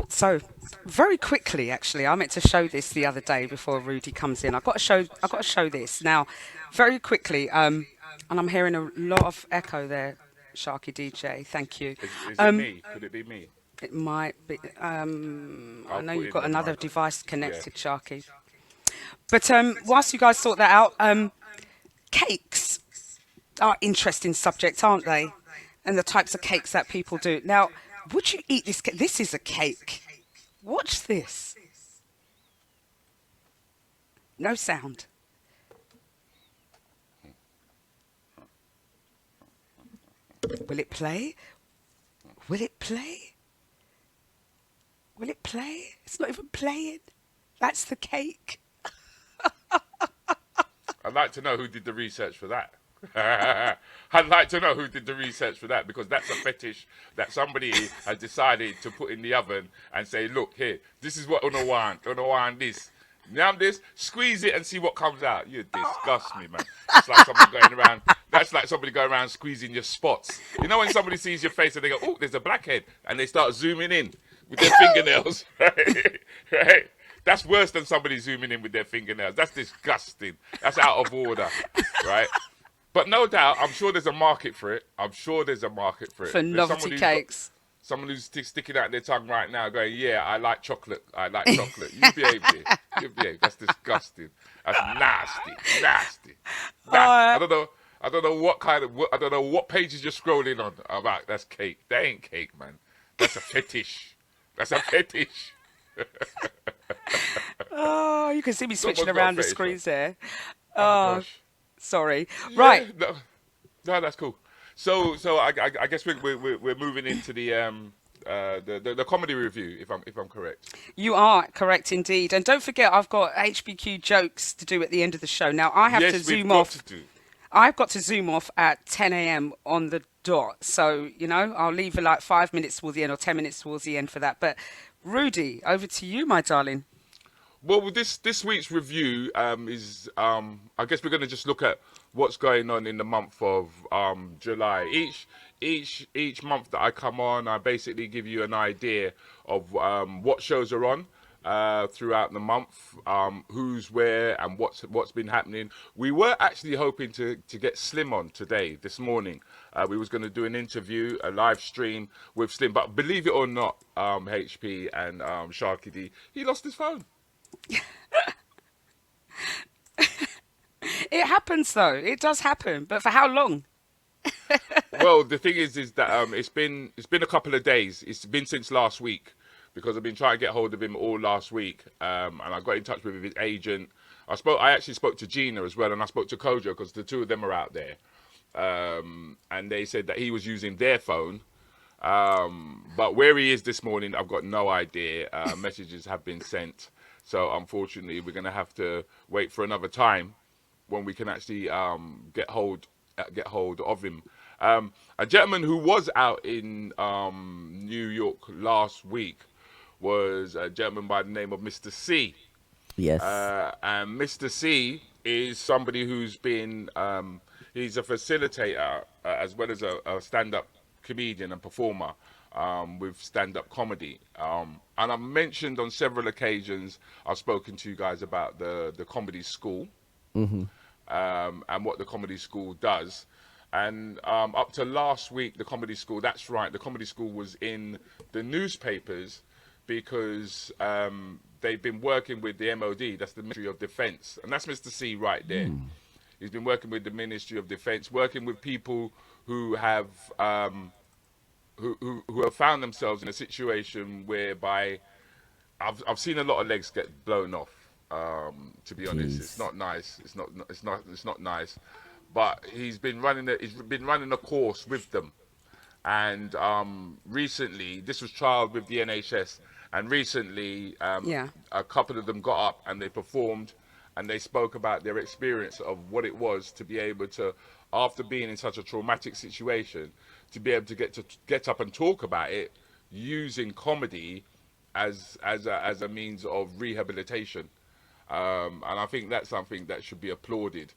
S2: So, very quickly, actually, I meant to show this the other day before Rudi comes in. I've got to show this now, very quickly. And I'm hearing a lot of echo there, Sharky DJ. Thank you.
S3: Is it me? Could it be me?
S2: It might be. I
S3: I'll
S2: know
S3: put
S2: you've
S3: in
S2: got
S3: the
S2: another
S3: mic.
S2: device
S3: Yeah.
S2: connected, Sharky. But whilst you guys sort that out, cakes are interesting subjects, aren't they? And the types of cakes that people do. Now, would you eat this cake? This is a cake. Watch this. No sound. Will it play? Will it play? Will it play? It's not even playing. That's the cake.
S3: I'd like to know who did the research for that. I'd like to know who did the research for that, because that's a fetish that somebody has decided to put in the oven and say, look, here, this is what I want this. Now this, squeeze it and see what comes out. You disgust me, man. It's like somebody going around. That's like somebody going around squeezing your spots. You know when somebody sees your face and they go, oh, there's a blackhead, and they start zooming in with their fingernails, right? Right? That's worse than somebody zooming in with their fingernails. That's disgusting. That's out of order, right? But no doubt, I'm sure there's a market for it. I'm sure there's a market for it.
S2: For
S3: There's
S2: novelty cakes.
S3: someone who's sticking out their tongue right now going, yeah, I like chocolate. I like chocolate. You behave, dear. You behave. That's disgusting. That's nasty. Nasty. I don't know. I don't know I don't know what pages you're scrolling on about. That's cake. That ain't cake, man. That's a fetish. That's a fetish.
S2: Oh, you can see me switching
S3: Someone's got a
S2: around the
S3: fetish,
S2: screens
S3: man.
S2: there.
S3: Oh,
S2: Oh,
S3: gosh.
S2: sorry.
S3: Yeah,
S2: Right.
S3: no, that's cool. So I guess we're moving into the comedy review, if I'm correct.
S2: You are correct indeed. And don't forget, I've got HBQ jokes to do at the end of the show. Now, I have to
S3: Yes, we've
S2: zoom
S3: got
S2: off.
S3: to do.
S2: I've got to zoom off at 10 a.m. on the dot. So, I'll leave it like 5 minutes towards the end or 10 minutes towards the end for that. But, Rudi, over to you, my darling.
S3: Well, with this week's review is I guess we're going to just look at what's going on in the month of July. Each month that I come on, I basically give you an idea of what shows are on throughout the month, who's where, and what's been happening. We were actually hoping to get Slim on today, this morning. We was going to do an interview, a live stream with Slim, but believe it or not, HP and Sharky D, he lost his phone.
S2: It happens, though. It does happen. But for how long?
S3: Well, the thing is that it's been a couple of days. It's been since last week, because I've been trying to get hold of him all last week, and I got in touch with his agent. I actually spoke to Gina as well, and I spoke to Kojo, because the two of them are out there, and they said that he was using their phone. But where he is this morning, I've got no idea. Messages have been sent. So unfortunately, we're going to have to wait for another time when we can actually get hold of him. A gentleman who was out in New York last week was a gentleman by the name of Mr. C.
S1: Yes.
S3: And Mr. C is somebody who's been, he's a facilitator as well as a stand-up comedian and performer with stand-up comedy. And I've mentioned on several occasions, I've spoken to you guys about the comedy school and what the comedy school does. And up to last week, the comedy school, that's right, the comedy school was in the newspapers because they've been working with the MOD, that's the Ministry of Defense. And that's Mr. C right there. He's been working with the Ministry of Defense, working with people who have who have found themselves in a situation whereby I've seen a lot of legs get blown off. To be honest, it's not nice. It's not nice. But he's been running a course with them, and recently this was trialed with the NHS, and recently a couple of them got up and they performed, and they spoke about their experience of what it was to be able to, after being in such a traumatic situation, to be able to get up and talk about it using comedy as a means of rehabilitation, and I think that's something that should be applauded.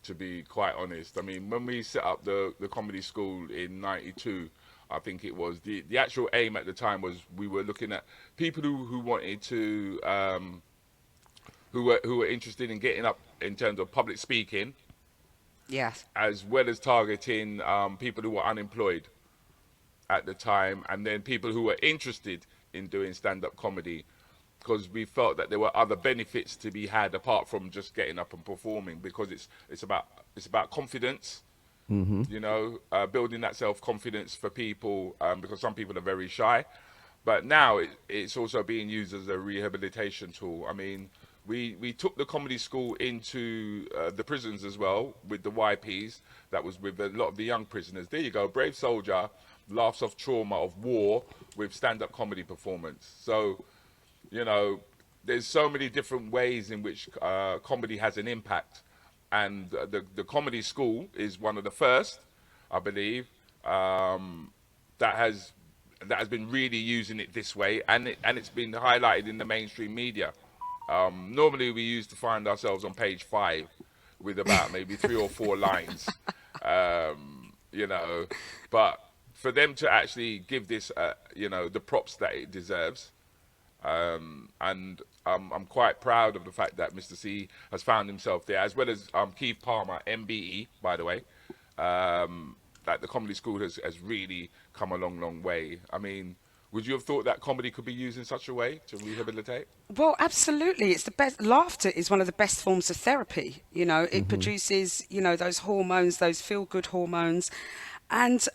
S3: To be quite honest, I mean, when we set up the comedy school in '92, I think it was the actual aim at the time was we were looking at people who wanted to who were interested in getting up in terms of public speaking,
S2: Yes.
S3: as well as targeting people who were unemployed at the time, and then people who were interested in doing stand-up comedy, because we felt that there were other benefits to be had apart from just getting up and performing, because it's about confidence, you know, building that self-confidence for people, because some people are very shy. But now it's also being used as a rehabilitation tool. I mean, we took the comedy school into the prisons as well with the YPs. That was with a lot of the young prisoners. There you go, brave soldier laughs off trauma of war with stand-up comedy performance. So, you know, there's so many different ways in which comedy has an impact, and the comedy school is one of the first, I believe, that has been really using it this way, and it's been highlighted in the mainstream media. Normally, we used to find ourselves on page 5 with about maybe 3 or 4 lines, you know, but for them to actually give this, you know, the props that it deserves. And I'm quite proud of the fact that Mr. C has found himself there, as well as Keith Palmer, MBE, by the way. That the comedy school has really come a long way. I mean, would you have thought that comedy could be used in such a way to rehabilitate?
S2: Well, absolutely. It's the best. Laughter is one of the best forms of therapy. You know, it produces, you know, those hormones, those feel-good hormones, and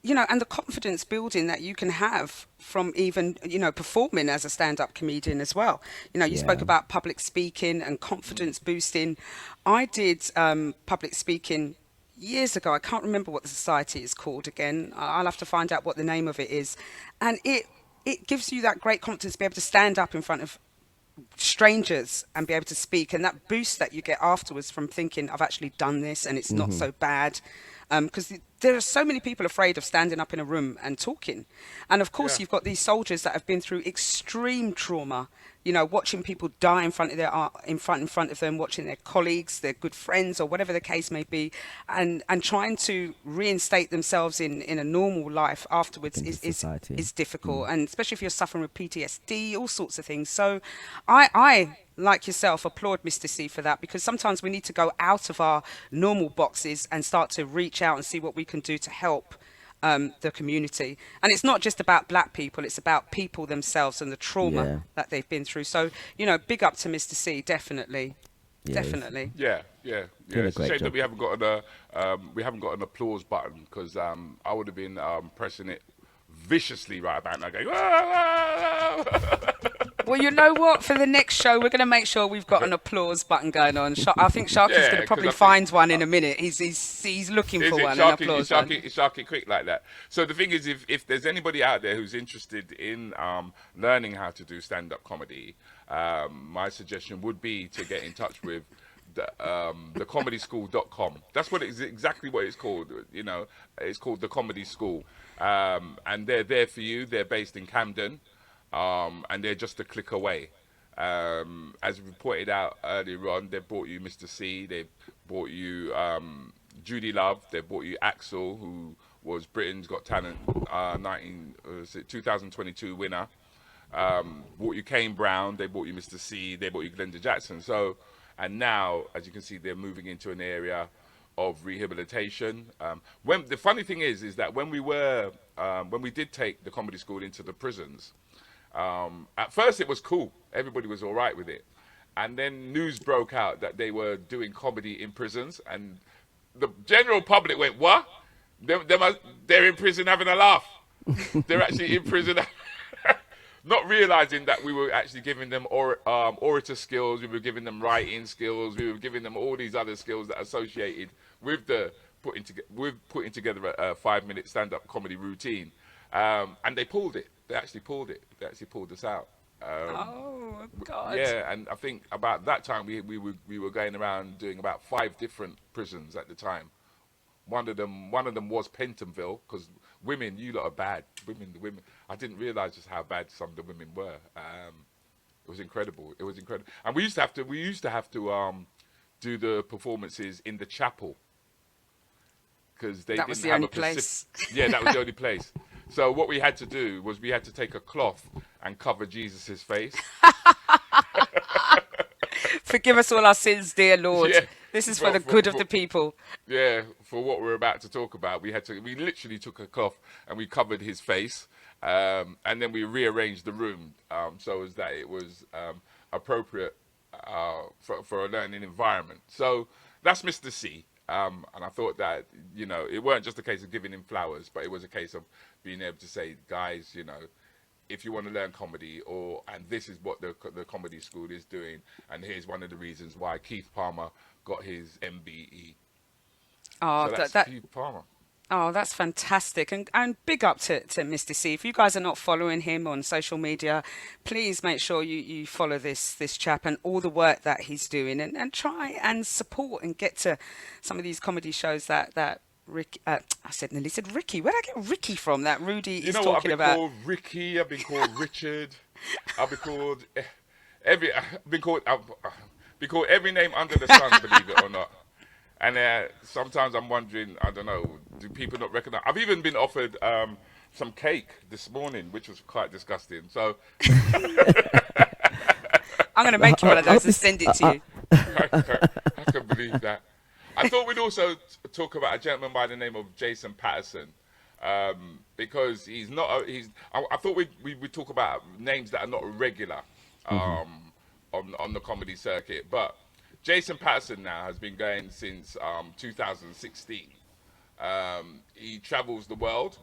S2: you know, and the confidence building that you can have from even, you know, performing as a stand-up comedian as well. You know, you spoke about public speaking and confidence boosting. I did public speaking years ago. I can't remember what the society is called again. I'll have to find out what the name of it is. And it gives you that great confidence to be able to stand up in front of strangers and be able to speak, and that boost that you get afterwards from thinking, I've actually done this and it's not so bad. Because there are so many people afraid of standing up in a room and talking. And of course, you've got these soldiers that have been through extreme trauma, you know, watching people die in front of them, watching their colleagues, their good friends, or whatever the case may be, and trying to reinstate themselves in a normal life afterwards is difficult. And especially if you're suffering with PTSD, all sorts of things. So I like yourself, applaud Mr. C for that, because sometimes we need to go out of our normal boxes and start to reach out and see what we can do to help the community. And it's not just about black people, it's about people themselves and the trauma that they've been through. So, you know, big up to Mr. C, definitely. Definitely.
S3: Yeah. It's a shame
S1: job.
S3: that we haven't got an applause button, because I would have been pressing it viciously right about now, going, "Whoa!"
S2: Well, you know what? For the next show, we're going to make sure we've got an applause button going on. I think Sharky's going to probably find one in a minute. He's looking for one, an applause one.
S3: Is Sharky quick like that? So the thing is, if there's anybody out there who's interested in learning how to do stand-up comedy, my suggestion would be to get in touch with thecomedyschool.com. That's what it's exactly what it's called. You know, it's called the Comedy School, and they're there for you. They're based in Camden, and they're just a click away. As we pointed out earlier on, they brought you Mr. C. They brought you Judy Love. They brought you Axel, who was Britain's Got Talent 2022 winner. Brought you Kane Brown. They brought you Mr. C. They brought you Glenda Jackson. So. And now, as you can see, they're moving into an area of rehabilitation. When the funny thing is that when we did take the comedy school into the prisons, at first it was cool. Everybody was all right with it. And then news broke out that they were doing comedy in prisons. And the general public went, what? They're in prison having a laugh. They're actually in prison. Not realizing that we were actually giving them orator skills, we were giving them writing skills, we were giving them all these other skills that are associated with putting together a 5-minute stand-up comedy routine, and they pulled it. They actually pulled it. They actually pulled us out.
S2: Oh God!
S3: Yeah, and I think about that time we were going around doing about 5 different prisons at the time. One of them was Pentonville, because women, you lot are bad. Women. I didn't realize just how bad some of the women were. It was incredible. It was incredible. And we used to have to do the performances in the chapel, because they didn't have a place. Yeah, that was the only place. So what we had to do was we had to take a cloth and cover Jesus's face.
S2: Forgive us all our sins, dear Lord.
S3: Yeah.
S2: This is for the good of the people.
S3: Yeah, for what we're about to talk about, we literally took a cloth and we covered his face, and then we rearranged the room so as that it was appropriate for a learning environment. So that's Mr. C. And I thought that, you know, it weren't just a case of giving him flowers, but it was a case of being able to say, guys, you know, if you want to learn comedy, and this is what the comedy school is doing, and here's one of the reasons why Keith Palmer got his MBE.
S2: Oh,
S3: so that's Keith Palmer.
S2: Oh, that's fantastic. And big up to Mr. C. If you guys are not following him on social media, please make sure you follow this chap and all the work that he's doing, and try and support and get to some of these comedy shows that Ricky, I nearly said Ricky. Where did I get Ricky from? That Rudi is talking about.
S3: I've been called Ricky. I've been called Richard. I've been called every name under the sun, believe it or not. And sometimes I'm wondering, I don't know, do people not recognize? I've even been offered some cake this morning, which was quite disgusting. So
S2: I'm going to make you one of those and send it to you.
S3: I can believe that. I thought we'd also talk about a gentleman by the name of Jason Patterson, because he's not. I thought we would talk about names that are not regular on the comedy circuit, but Jason Patterson now has been going since 2016. He travels the world.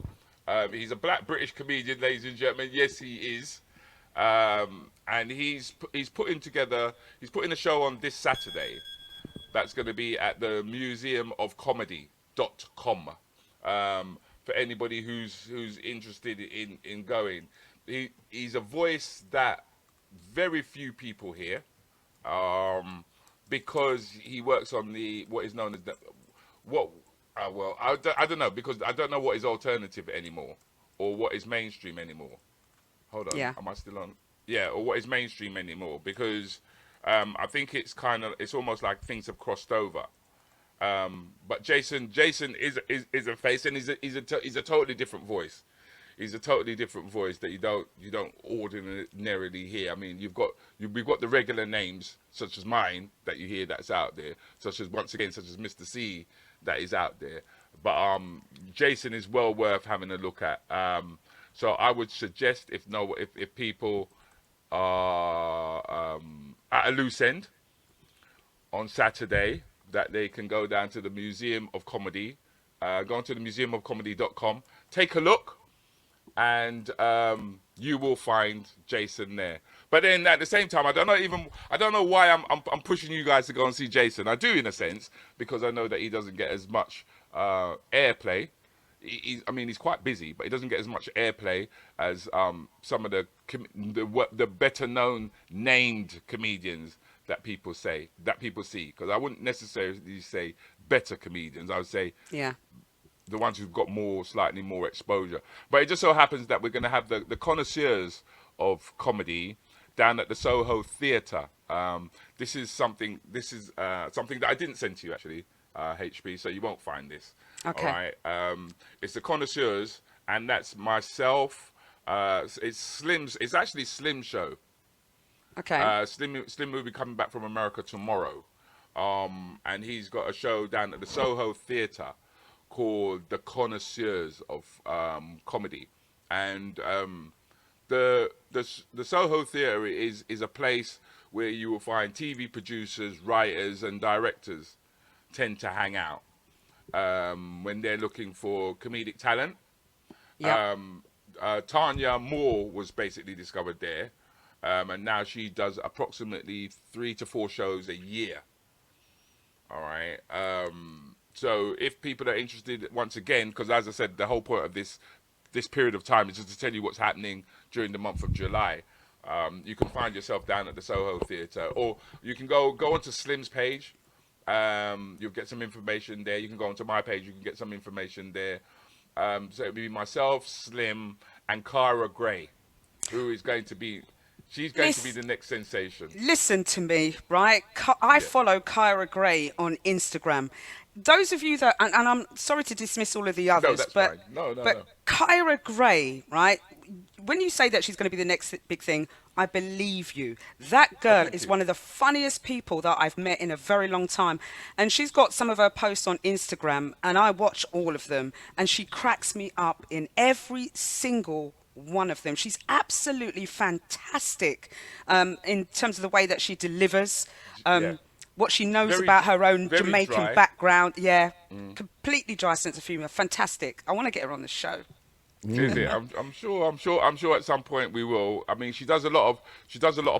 S3: He's a black British comedian, ladies and gentlemen. Yes, he is. And he's putting a show on this Saturday. That's going to be at the museumofcomedy.com. For anybody who's interested in going. He's a voice that very few people hear, because he works on what is known as I don't know, because I don't know what is alternative anymore or what is mainstream anymore. Hold on, am I still on? Yeah, or what is mainstream anymore, because I think it's almost like things have crossed over. But Jason is a face, and he's a totally different voice. He's a totally different voice that you don't ordinarily hear. I mean, we've got the regular names such as mine that you hear that's out there, such as Mr. C that is out there. But Jason is well worth having a look at. So I would suggest if people are at a loose end on Saturday, that they can go down to the Museum of Comedy, go onto the museumofcomedy.com, take a look, and you will find Jason there. But then at the same time, I don't know why I'm pushing you guys to go and see Jason. I do, in a sense, because I know that he doesn't get as much airplay. I mean, he's quite busy, but he doesn't get as much airplay as some of the better known named comedians that people see. Because I wouldn't necessarily say better comedians. I would say
S2: Yeah.
S3: the ones who've got slightly more exposure. But it just so happens that we're going to have the connoisseurs of comedy down at the Soho Theatre. This is something that I didn't send to you actually, HP. So you won't find this.
S2: Okay.
S3: All right. It's the connoisseurs, and that's myself. It's Slim's. It's actually Slim's show.
S2: Okay.
S3: Slim will be coming back from America tomorrow, and he's got a show down at the Soho Theatre called The Connoisseurs of Comedy, and the Soho Theatre is a place where you will find TV producers, writers, and directors tend to hang out when they're looking for comedic talent.
S2: Yeah.
S3: Tanya Moore was basically discovered there, and now she does approximately 3 to 4 shows a year. All right. So if people are interested, once again, because as I said, the whole point of this period of time is just to tell you what's happening during the month of July. You can find yourself down at the Soho Theatre, or you can go onto Slim's page. You'll get some information there. You can go onto my page. You can get some information there. So it'll be myself, Slim, and Kyra Gray, who is going to be. She's going to be the next sensation.
S2: Listen to me, right? I follow Kyra Gray on Instagram. Those of you that, and I'm sorry to dismiss all of the others,
S3: that's
S2: but
S3: fine. No.
S2: Kyra Gray, right? When you say that she's going to be the next big thing, I believe you. That girl is one of the funniest people that I've met in a very long time. And she's got some of her posts on Instagram, and I watch all of them, and she cracks me up in every single one of them. She's absolutely fantastic in terms of the way that she delivers, what she knows about her own Jamaican
S3: dry
S2: background. Yeah, completely dry sense of humour. Fantastic. I want to get her on the show.
S3: Is it? I'm sure at some point we will. I mean, she does a lot of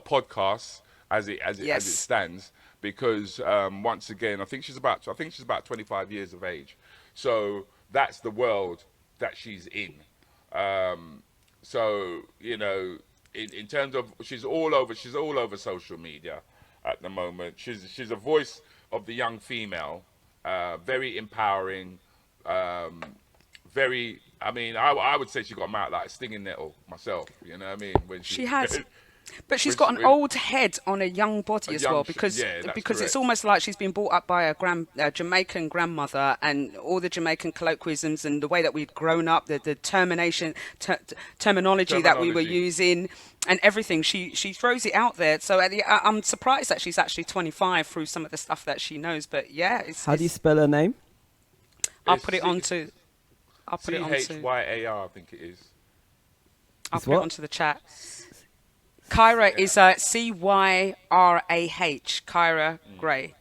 S3: podcasts as it stands, because once again, I think she's about 25 years of age. So that's the world that she's in. So, you know, in terms of, she's all over social media at the moment. She's a voice of the young female, very empowering, very, I mean, I would say she got a mouth like a stinging nettle myself, you know what I mean? When
S2: she has. But she's got an old head on a young body as well, because it's almost like she's been brought up by a Jamaican grandmother, and all the Jamaican colloquialisms and the way that we'd grown up, the terminology that we were using and everything. She throws it out there. So I'm surprised that she's actually 25 through some of the stuff that she knows. But yeah,
S1: how do you spell her name?
S2: I'll put it onto
S3: CHYAR, I think it is.
S2: I'll put it onto the chat. Kyra is CYRAH, Kyra Gray.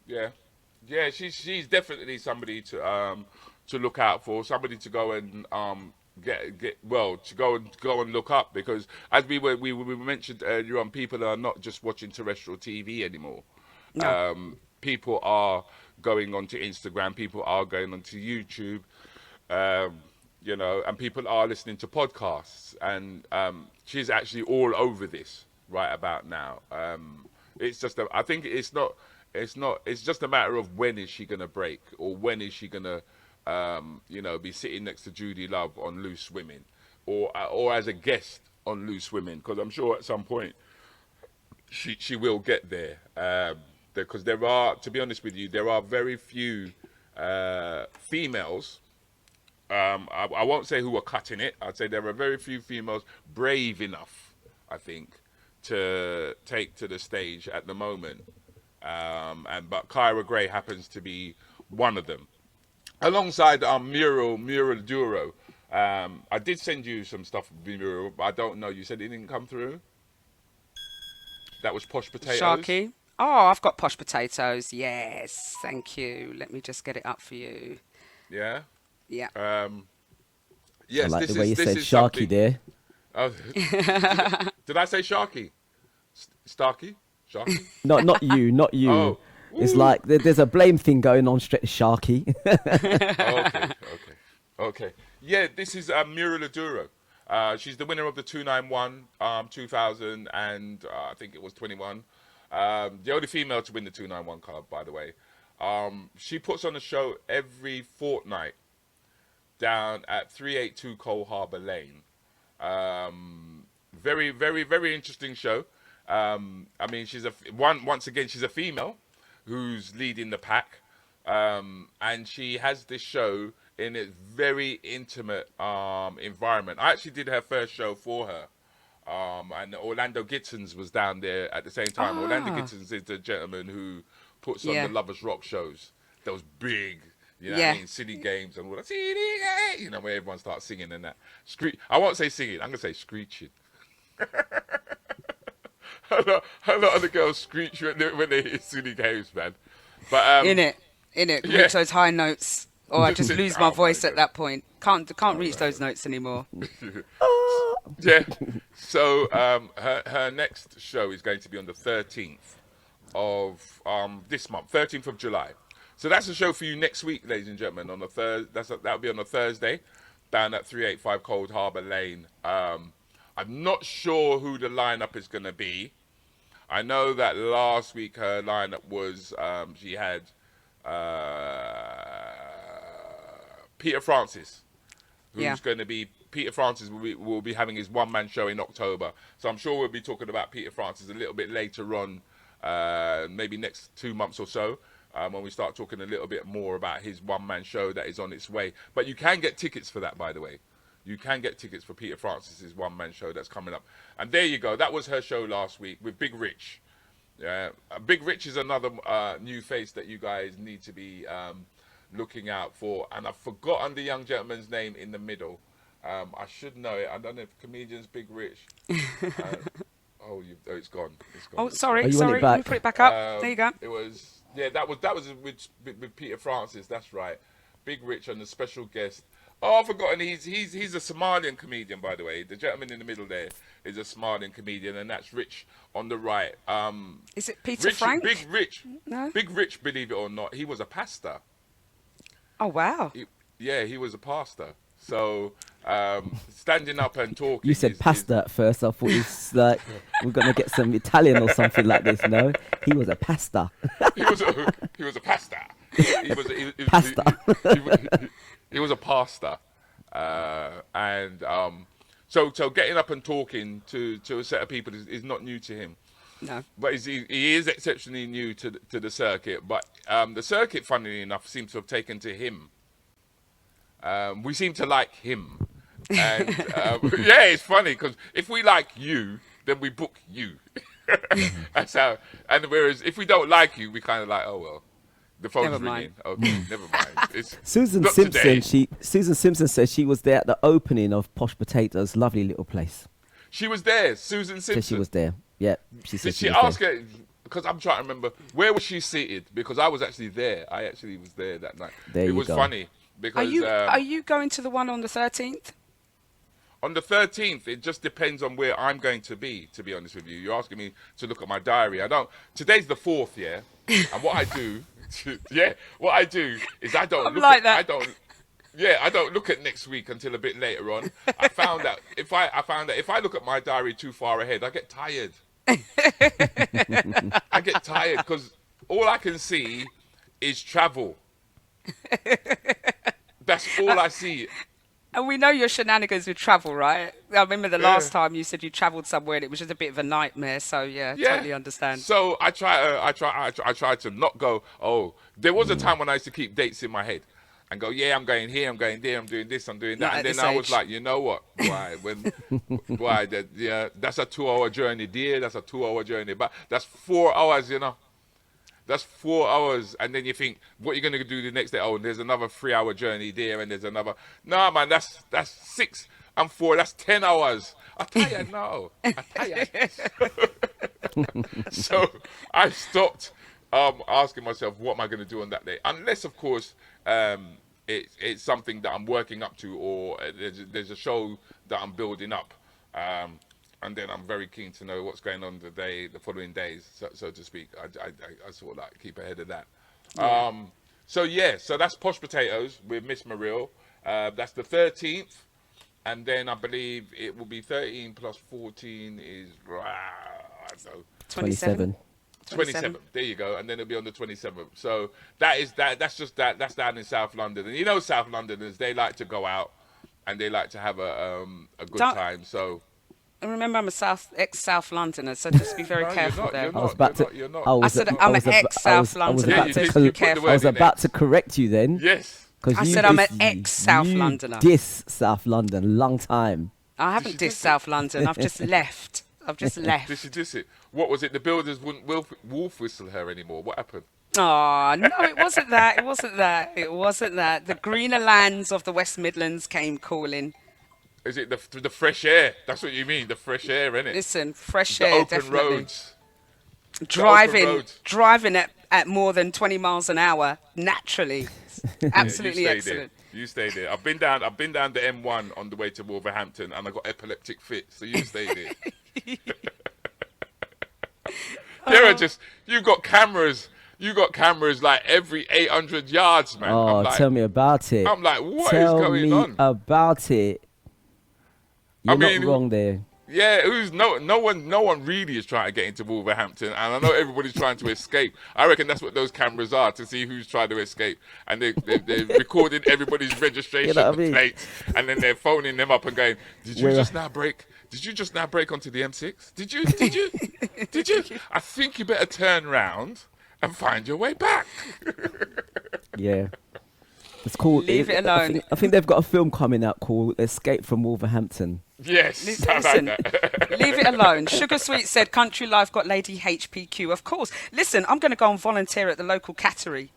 S2: Yeah, she's definitely somebody to look out for, somebody to go and go and look up, because as we mentioned earlier on, people are not just watching terrestrial TV anymore. No.
S3: People are going onto Instagram, people are going onto YouTube. You know, and people are listening to podcasts, and she's actually all over this right about now. It's just, I think it's just a matter of when is she going to break, or when is she going to, you know, be sitting next to Judy Love on Loose Women, or as a guest on Loose Women, because I'm sure at some point she will get there. Because there are, to be honest with you, there are very few females. I won't say who are cutting it. I'd say there are very few females brave enough, I think, to take to the stage at the moment. But Kyra Gray happens to be one of them, alongside Muriel Duro. I did send you some stuff with Muriel, but I don't know. You said it didn't come through. That was Posh Potatoes.
S2: Sharky. Oh, I've got Posh Potatoes. Yes, thank you. Let me just get it up for you.
S3: Yeah.
S2: Yeah.
S3: Yes,
S1: I like
S3: this
S1: the way you
S3: is
S1: said Sharky
S3: something.
S1: there.
S3: Oh, did I say Sharky? Starky? Sharky?
S1: Not you.
S3: Oh,
S1: It's like there's a blame thing going on, Sharky.
S3: Okay. Yeah, this is Mira Laduro. She's the winner of the 291, 2000, and I think it was 21. The only female to win the 291 card, by the way. She puts on a show every fortnight down at 382 Cole Harbour Lane. Very, very, very interesting show. I mean, once again, she's a female who's leading the pack. And she has this show in a very intimate environment. I actually did her first show for her. And Orlando Gittins was down there at the same time. Orlando Gittins is the gentleman who puts on the Lovers Rock shows. Those big, you know what I mean, city games and all that. City game, you know, where everyone starts singing and that. I won't say singing, I'm going to say screeching. a lot of the girls screech when they hit city games, man. But
S2: in it, reach those high notes, or I just lose my voice at that point. Can't reach those notes anymore.
S3: Yeah. So her next show is going to be on the 13th of this month, 13th of July. So that's a show for you next week, ladies and gentlemen. On the that'll be on a Thursday, down at 385 Cold Harbour Lane. I'm not sure who the lineup is going to be. I know that last week her lineup was she had Peter Francis, who's going to be Peter Francis will be having his one-man show in October. So I'm sure we'll be talking about Peter Francis a little bit later on, maybe next 2 months or so, when we start talking a little bit more about his one-man show that is on its way. But you can get tickets for that, by the way. You can get tickets for Peter Francis's one-man show that's coming up. And there you go. That was her show last week with Big Rich. Big Rich is another new face that you guys need to be looking out for. And I've forgotten the young gentleman's name in the middle. I should know it. I don't know if comedian's Big Rich. It's gone.
S2: Oh, sorry.
S1: Let
S2: me put it back up. There you go.
S3: It was that was with Peter Francis. That's right. Big Rich and the special guest. Oh, I've forgotten. He's a Somalian comedian, by the way. The gentleman in the middle there is a Somalian comedian, and that's Rich on the right.
S2: Is it Peter Frank?
S3: Big Rich.
S2: No.
S3: Big Rich, believe it or not, he was a pastor.
S2: Oh wow.
S3: He was a pastor. So standing up and talking.
S1: You said pasta at first. I thought it's like we're gonna get some Italian or something like this. No, he was a pasta.
S3: He was a pastor. He was a pastor, and so getting up and talking to a set of people is not new to him.
S2: No,
S3: but he is exceptionally new to the circuit. But the circuit, funnily enough, seems to have taken to him. We seem to like him, and it's funny because if we like you, then we book you. That's how. And whereas if we don't like you, we kind of like, oh well. The phone's ringing. Okay, never mind. It's
S1: Susan Simpson says she was there at the opening of Posh Potato's lovely little place.
S3: She was there. Susan Simpson.
S1: Said she was there. Yeah, she said.
S3: Did she ask her? Because I'm trying to remember where was she seated? Because I was actually there. I actually was there that night.
S1: It
S3: was funny because.
S2: Are you going to the one on the 13th?
S3: On the 13th, it just depends on where I'm going to be honest with you. You're asking me to look at my diary. Today's the 4th, yeah? And what I do, is I don't look at next week until a bit later on. I found that if I look at my diary too far ahead, I get tired. I get tired because all I can see is travel. That's all I see.
S2: And we know your shenanigans with travel, right? I remember the last time you said you travelled somewhere and it was just a bit of a nightmare. So totally understand.
S3: So I try to not go. Oh, there was a time when I used to keep dates in my head and go, yeah, I'm going here, I'm going there, I'm doing this, I'm doing that, and then I was like, you know what? Why? That's a 2-hour journey there. That's a 2-hour journey back. That's 4 hours, you know. That's 4 hours, and then you think, what are you going to do the next day? Oh, there's another 3-hour journey there, and there's another. No, man, that's 6 and 4. That's 10 hours. I tell you, no. I tell you. So I stopped asking myself, what am I going to do on that day? Unless, of course, it's something that I'm working up to, or there's a show that I'm building up. and then I'm very keen to know what's going on the following days, so to speak. I sort of like keep ahead of that.
S2: Yeah.
S3: So that's Posh Potatoes with Miss Mariel. That's the 13th, and then I believe it will be 13 plus 14 is I don't know,
S2: 27.
S3: 27th. There you go, and then it'll be on the 27th. So that's down in South London, and you know South Londoners, they like to go out and they like to have a good
S2: Don't-
S3: time. So
S2: Remember, I'm a ex-South Londoner, so just be very
S3: no,
S2: careful there.
S1: I was about to.
S3: You're not.
S1: I was,
S2: I said
S1: I
S2: I'm
S1: was
S2: an
S1: ab-
S2: ex-South
S1: I was
S2: Londoner,
S1: about
S3: you
S1: to
S3: did-
S1: cor-
S3: you put the
S2: careful.
S3: word
S1: I was
S3: in there.
S1: about to correct you then.
S3: Yes.
S2: I said I'm an ex-South Londoner.
S1: Diss South London, long time.
S2: I haven't
S3: Did you
S2: dissed
S3: just-
S2: South London. I've just left. I've just left.
S3: This it. What was it? The builders wouldn't wolf whistle her anymore. What happened?
S2: Oh, no, it wasn't that. It wasn't that. It wasn't that. The greener lands of the West Midlands came calling.
S3: Is it the fresh air? That's what you mean, the fresh air, innit?
S2: Listen, fresh
S3: The
S2: air,
S3: open
S2: definitely.
S3: roads.
S2: Driving,
S3: roads.
S2: at more than 20 miles an hour, naturally. Absolutely
S3: you stay
S2: excellent.
S3: there. You stay there. I've been down the M1 on the way to Wolverhampton, and I got epileptic fits. So you stay there. There are just you got cameras like every 800 yards, man.
S1: Oh,
S3: I'm like,
S1: tell me about it.
S3: I'm like, what is
S1: Tell
S3: going
S1: me
S3: on?
S1: about it. You're
S3: mean,
S1: not wrong there.
S3: Yeah, no one really is trying to get into Wolverhampton, and I know everybody's trying to escape. I reckon that's what those cameras are, to see who's trying to escape, and they're recording everybody's registration
S1: You know what I mean?
S3: plates, and then they're phoning them up and going, "Did you
S1: Where-
S3: just now break? Did you just now break onto the M6? Did you? I think you better turn round and find your way back."
S1: Yeah. It's called.
S2: Leave it alone.
S1: I think they've got a film coming out called Escape from Wolverhampton.
S3: Yes, I
S2: Listen,
S3: like that.
S2: leave it alone. Sugar Sweet said, Country Life got Lady HPQ. Of course. Listen, I'm going to go and volunteer at the local cattery.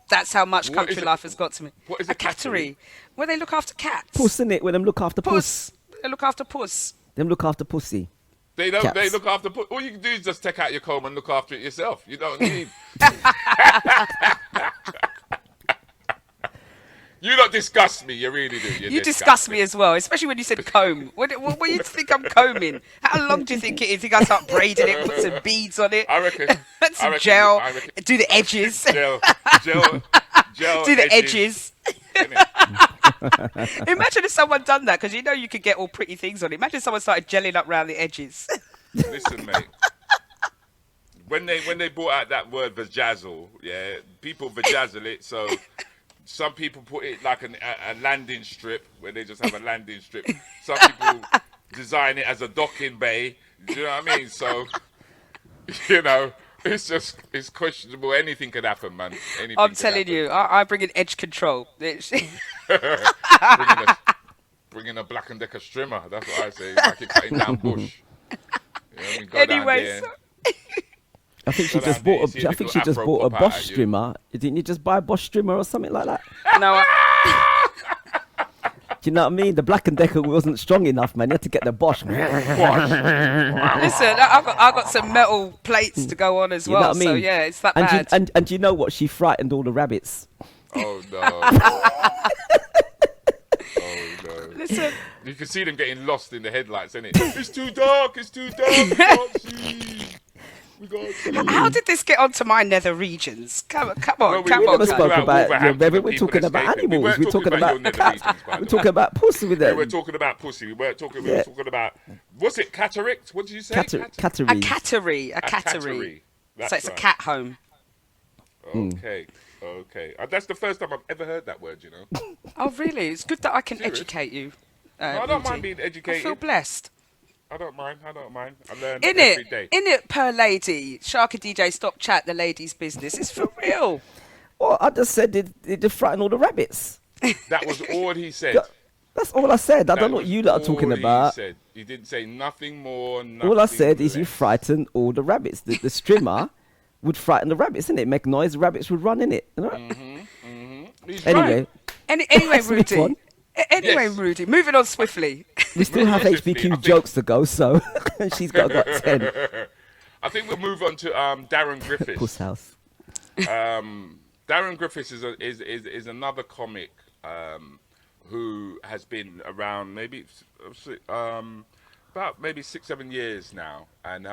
S2: That's how much
S3: What
S2: Country
S3: is it?
S2: Life has got to me.
S3: What is
S2: a
S3: a cattery?
S2: cattery? Where they look after cats.
S1: Puss, innit? When them look after puss.
S2: They look after puss.
S1: Them look after pussy.
S3: They don't.
S1: Cats.
S3: They look after. All you can do is just take out your comb and look after it yourself. You don't need. You don't disgust me. You really do.
S2: You disgust me as well, especially when you said comb. What do you think I'm combing? How long do you think it is? You think I start braiding it, put some beads on it,
S3: I reckon.
S2: some gel, do the edges,
S3: Gel.
S2: do the edges.
S3: innit?
S2: Imagine if someone done that, because you know you could get all pretty things on it. Imagine someone started gelling up around the edges.
S3: Listen, mate. When they brought out that word vajazzle, yeah, people vajazzle it. So some people put it like a landing strip, where they just have a landing strip. Some people design it as a docking bay. Do you know what I mean? So, you know, it's questionable. Anything could happen, man. Anything
S2: I'm
S3: could
S2: telling
S3: happen.
S2: you, I bring in edge control.
S3: Bringing a Black & Decker strimmer. That's what I say. Like you're cutting down bush. You know what I mean? Go down
S2: Anyway,
S3: there.
S1: I think she
S3: Go
S1: just
S3: down there,
S1: bought.
S3: see a
S1: I think
S3: little
S1: she just
S3: afro
S1: bought a
S3: pop out
S1: Bosch
S3: at you.
S1: strimmer. Didn't you just buy a Bosch strimmer or something like that?
S2: no,
S1: Do you know what I mean? The Black & Decker wasn't strong enough, man. You had to get the Bosch.
S2: listen, I got some metal plates to go on as
S1: You know
S2: well.
S1: what I mean?
S2: So yeah, it's that
S1: and
S2: bad.
S1: and you know what? She frightened all the rabbits.
S3: Oh no. Oh no.
S2: Listen,
S3: You can see them getting lost in the headlights, innit? It's too dark. We can't see. We can't see.
S2: how did this get onto my nether regions? Come on,
S3: Well, we
S2: come
S3: never
S2: on.
S1: never
S3: spoke
S1: spoke
S3: about
S1: about your
S3: Wolverhampton
S1: rabbit.
S3: and
S1: We're
S3: people
S1: talking about
S3: escaping. We
S1: animals.
S3: weren't
S1: We're talking
S3: talking about
S1: about
S3: your nether
S1: cats.
S3: regions, by the
S1: We're
S3: way.
S1: talking about pussy with
S3: We
S1: them.
S3: were talking about pussy. We weren't talking. We
S1: Yeah.
S3: were talking about. What's it? Cataract? What did you say?
S2: A
S1: Cattery.
S2: cattery.
S3: Cattery.
S2: So
S3: That's
S2: it's a
S3: right.
S2: cat home.
S3: Okay. That's the first time I've ever heard that word. You know.
S2: Oh, really? It's good that I can
S3: Serious?
S2: educate you.
S3: I don't
S2: Rudy.
S3: mind being
S2: I feel
S3: educated.
S2: blessed.
S3: I don't mind. I learn
S2: In
S3: every
S2: it,
S3: day.
S2: per lady. DJ, stop chat the ladies' business. It's for real.
S1: Well, I just said it just frightened all the rabbits.
S3: That was all he said.
S1: That's all I said. I don't know
S3: That
S1: what you lot are
S3: was
S1: talking
S3: all
S1: about.
S3: He said. He didn't say nothing more.
S1: All I said is you
S3: less.
S1: frightened all the rabbits. The strimmer would frighten the rabbits, innit? Make noise, the rabbits would run in it. You know?
S3: He's
S1: Anyway,
S2: Anyway,
S1: Let's move
S2: Rudy.
S1: on.
S2: Anyway,
S3: Yes.
S2: Rudy, moving on swiftly.
S1: we still have
S3: Seriously, I
S1: HPQ
S3: think-
S1: jokes to go, so she's got 10.
S3: I think we'll move on to Darren
S1: Puss
S3: Griffiths.
S1: house.
S3: Darren Griffiths is another comic who has been around maybe about maybe 6, 7 years now, and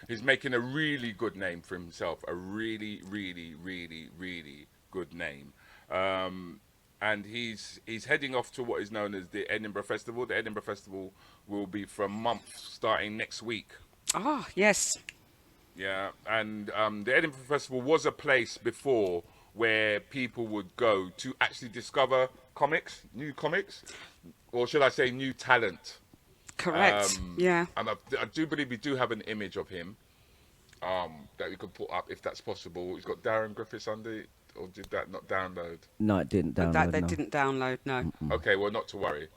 S3: he's making a really good name for himself. A really, really, really, really good name. Um, and he's heading off to what is known as the Edinburgh Festival. The Edinburgh Festival will be for a month starting next week.
S2: Ah, yes.
S3: Yeah, and the Edinburgh Festival was a place before where people would go to actually discover comics, new comics, or should I say, new talent.
S2: Correct. Yeah.
S3: And I do believe we do have an image of him that we could put up if that's possible. He's got Darren Griffiths under it, or did that not download?
S1: No, it didn't download.
S2: That they
S1: no.
S2: didn't download, no.
S3: Okay, well, not to worry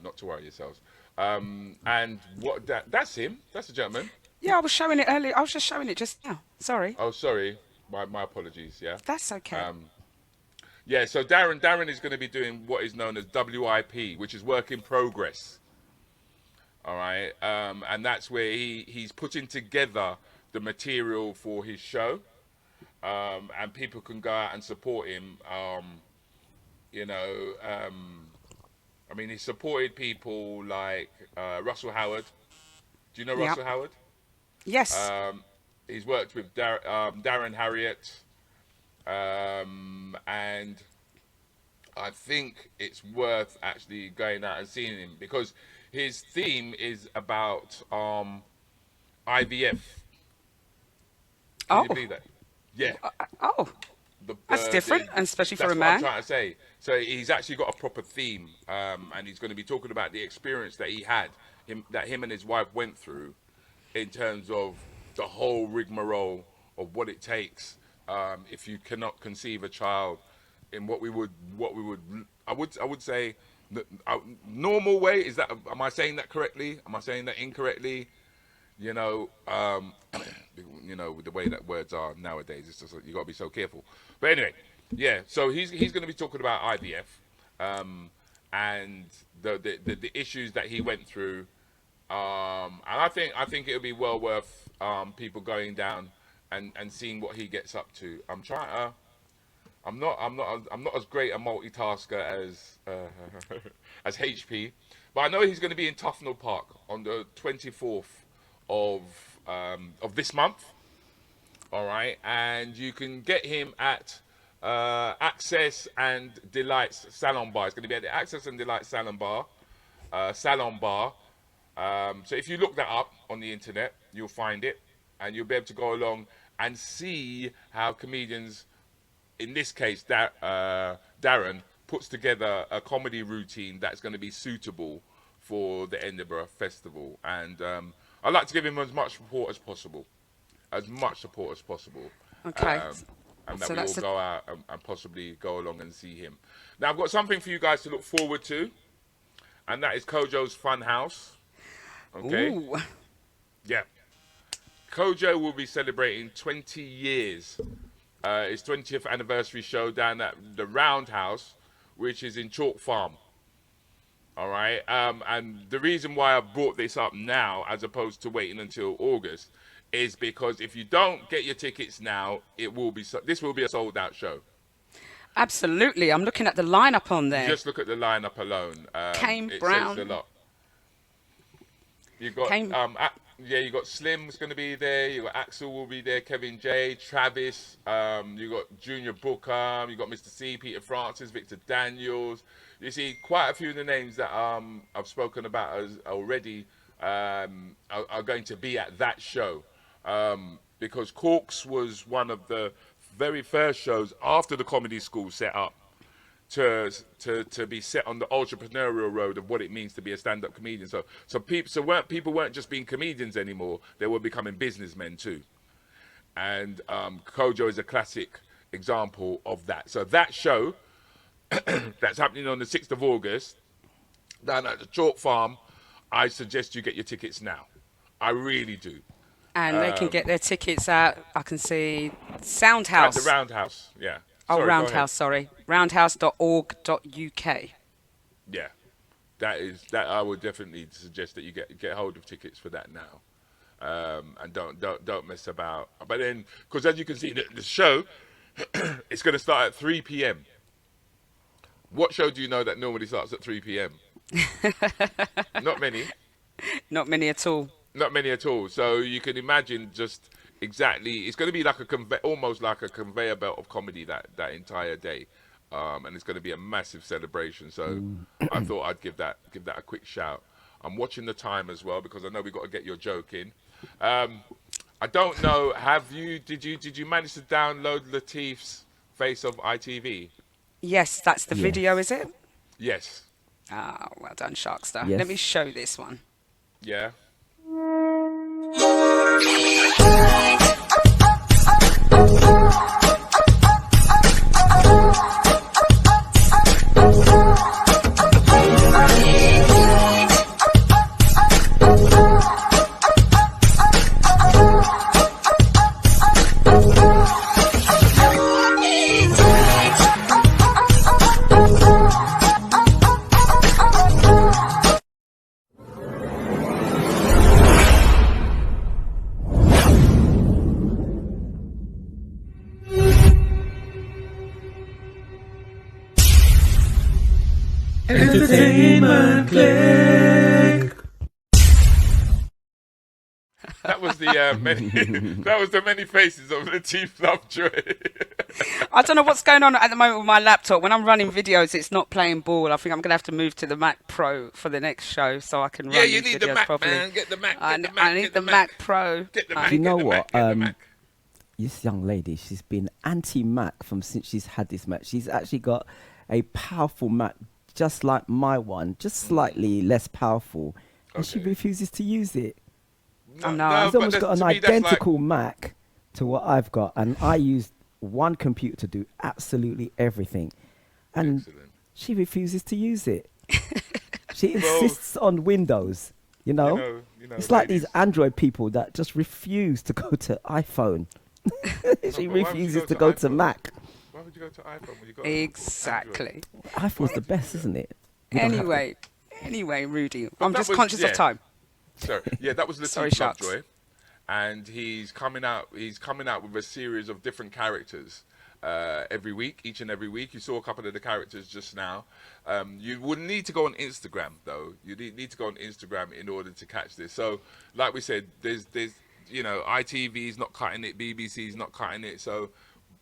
S3: yourselves. And what that's him. That's a gentleman.
S2: Yeah, I was showing it earlier. I was just showing it just now. Sorry.
S3: Oh, sorry, my apologies. Yeah.
S2: That's okay.
S3: Yeah, so Darren is going to be doing what is known as WIP, which is work in progress. All right, and that's where he's putting together the material for his show, and people can go out and support him. You know, I mean, he's supported people like Russell Howard. Do you know Russell Howard?
S2: Yes.
S3: He's worked with Darren Harriott, and I think it's worth actually going out and seeing him because his theme is about IVF. Can you believe that? Yeah. That's different,
S2: and especially for a
S3: that's
S2: man.
S3: what I'm trying to say. So he's actually got a proper theme, and he's going to be talking about the experience that he had, that him and his wife went through, in terms of the whole rigmarole of what it takes if you cannot conceive a child in what we would I would say the normal way. Is that, am I saying that correctly? Am I saying that incorrectly? You know, you know, with the way that words are nowadays, it's just you got to be so careful. But anyway, yeah. So he's going to be talking about IVF and the issues that he went through. And I think it'll be well worth people going down and seeing what he gets up to. I'm not as great a multitasker as as HP, but I know he's going to be in Tufnell Park on the 24th of this month. All right, and you can get him at Access and Delights Salon Bar. It's going to be at the Access and Delights Salon Bar. So if you look that up on the internet, you'll find it, and you'll be able to go along and see how comedians, in this case, Darren, puts together a comedy routine that's going to be suitable for the Edinburgh Festival. And I'd like to give him as much support as possible.
S2: Okay.
S3: And that
S2: So
S3: we all
S2: that's
S3: go out and possibly go along and see him. Now, I've got something for you guys to look forward to, and that is Kojo's Fun House. Okay.
S2: Ooh.
S3: Yeah. Kojo will be celebrating 20 years. His 20th anniversary show down at the Roundhouse, which is in Chalk Farm. All right. And the reason why I brought this up now, as opposed to waiting until August, is because if you don't get your tickets now, this will be a sold out show.
S2: Absolutely. I'm looking at the lineup on there.
S3: Just look at the lineup alone.
S2: Kane
S3: it
S2: Brown.
S3: says a lot. You got you got Slim's going to be there. You got Axel will be there. Kevin J, Travis. You got Junior Booker. You got Mr. C, Peter Francis, Victor Daniels. You see, quite a few of the names that I've spoken about already are going to be at that show, because Corks was one of the very first shows after the comedy school set up to be set on the entrepreneurial road of what it means to be a stand-up comedian. So people weren't just being comedians anymore; they were becoming businessmen too. And Kojo is a classic example of that. So that show that's happening on the 6th of August down at the Chalk Farm, I suggest you get your tickets now. I really do.
S2: And they can get their tickets at, I can see, Soundhouse.
S3: At the Roundhouse, yeah.
S2: Oh,
S3: Sorry,
S2: Roundhouse, sorry. Roundhouse.org.uk.
S3: Yeah, that I would definitely suggest that you get hold of tickets for that now, and don't mess about. But then, because as you can see, the show it's going to start at 3 p.m. What show do you know that normally starts at 3 p.m.? Not many.
S2: Not many at all.
S3: Not many at all. So you can imagine just exactly. It's going to be like almost like a conveyor belt of comedy that entire day, and it's going to be a massive celebration. So I thought I'd give that a quick shout. I'm watching the time as well because I know we've got to get your joke in. I don't know. Did you manage to download Latif's Face of ITV?
S2: Yes, that's the video, is it?
S3: Yes.
S2: Ah, well done, Sharkster.
S1: Yes.
S2: Let me show this one.
S3: Yeah.
S4: Entertainment click.
S3: That was the many. That was the many faces of Latif Lovejoy.
S2: I don't know what's going on at the moment with my laptop. When I'm running videos, it's not playing ball. I think I'm going to have to move to the Mac Pro for the next show so I can run
S3: You
S2: these
S3: need
S2: videos
S3: the Mac,
S2: properly.
S3: man. Get the Mac.
S2: I need the Mac Pro.
S3: Get the Mac.
S1: You know
S3: get the
S1: what?
S3: Mac, get the Mac.
S1: This young lady, she's been anti-Mac since she's had this Mac. She's actually got a powerful Mac, just like my one, just slightly less powerful, and she
S3: Okay.
S1: refuses to use it.
S2: Oh, no.
S1: She's
S3: but
S1: almost got an
S3: to me, that's like-
S1: identical Mac to what I've got, and I use one computer to do absolutely everything, and
S3: Excellent.
S1: she refuses to use it. She insists on Windows. You know, it's like these
S3: ladies.
S1: Android people that just refuse to go to iPhone. She
S3: but why would you
S1: refuses
S3: go
S1: to
S3: to
S1: go to
S3: iPhone?
S1: Mac.
S3: Why would you go to iPhone when you got
S2: Exactly.
S1: iPhone's the best, isn't it? We don't have to-
S2: Anyway, Rudy,
S3: But
S2: I'm
S3: that
S2: just
S3: was-
S2: conscious
S3: yeah.
S2: of time.
S3: Sorry, yeah, that was
S2: Sorry,
S3: Latif
S2: Sharks.
S3: Lovejoy, and he's coming out. He's coming out with a series of different characters every week, each and every week. You saw a couple of the characters just now. You would need to go on Instagram though. You need to go on Instagram in order to catch this. So, like we said, there's ITV's not cutting it, BBC's not cutting it. So,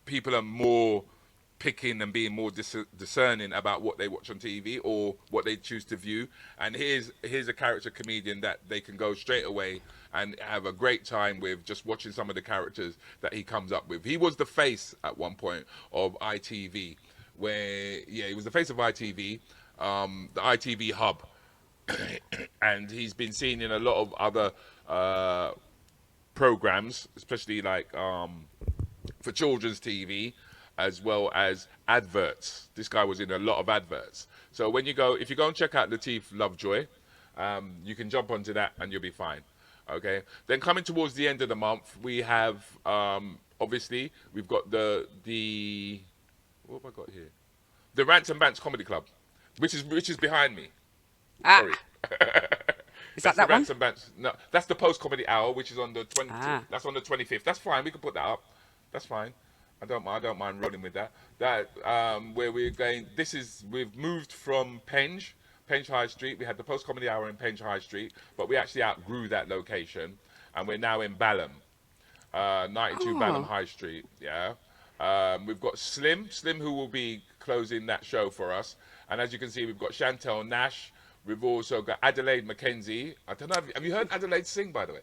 S3: people are more picking and being more discerning about what they watch on TV or what they choose to view. And here's a character comedian that they can go straight away and have a great time with just watching some of the characters that he comes up with. He was the face at one point of ITV, where he was the face of ITV, the ITV hub, and he's been seen in a lot of other programs, especially like for children's TV, as well as adverts. This guy was in a lot of adverts. So if you go and check out Latif Lovejoy, you can jump onto that and you'll be fine. Okay. Then coming towards the end of the month, we have obviously we've got the what have I got here? The Rants and Bants Comedy Club, which is behind me. Sorry.
S2: Is
S3: That's
S2: that
S3: the
S2: one?
S3: Rants and Bants. No, that's the Post Comedy Hour, which is on the 20. That's on the 25th. That's fine. We can put that up. That's fine. I don't mind rolling with that. Where we're going. We've moved from Penge High Street. We had the Post Comedy Hour in Penge High Street, but we actually outgrew that location, and we're now in Balham, 92 Balham High Street. Yeah. We've got Slim, who will be closing that show for us, and as you can see, we've got Chantel Nash. We've also got Adelaide Mackenzie. I don't know. Have you heard Adelaide sing, by the way?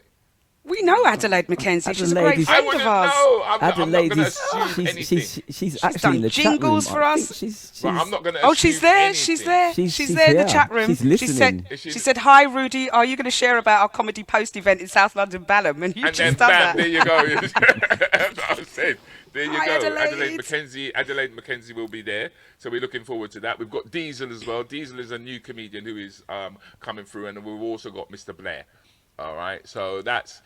S2: We know Adelaide Mackenzie. She's a great
S1: Adelaide is-
S2: friend
S3: I wouldn't
S2: of ours.
S3: know. I'm not
S1: Adelaide
S3: going to
S1: is
S3: assume anything.
S1: she's actually
S2: done
S1: in the chat
S2: jingles
S1: room.
S2: for
S1: I
S2: us.
S1: think she's
S3: Well, I'm not going to.
S2: Oh, she's there. She's there.
S1: She's
S2: She's there in the
S1: here.
S2: chat room.
S1: She's listening.
S2: She said, "Hi, Rudy. Are you going to share about our comedy post event in South London, Balham?" And you
S3: And
S2: just
S3: then
S2: done
S3: bam,
S2: that.
S3: there you go. That's what I said. There you
S2: Hi,
S3: go.
S2: Adelaide.
S3: Adelaide Mackenzie will be there. So we're looking forward to that. We've got Diesel as well. Diesel is a new comedian who is coming through, and we've also got Mr. Blair. All right. So that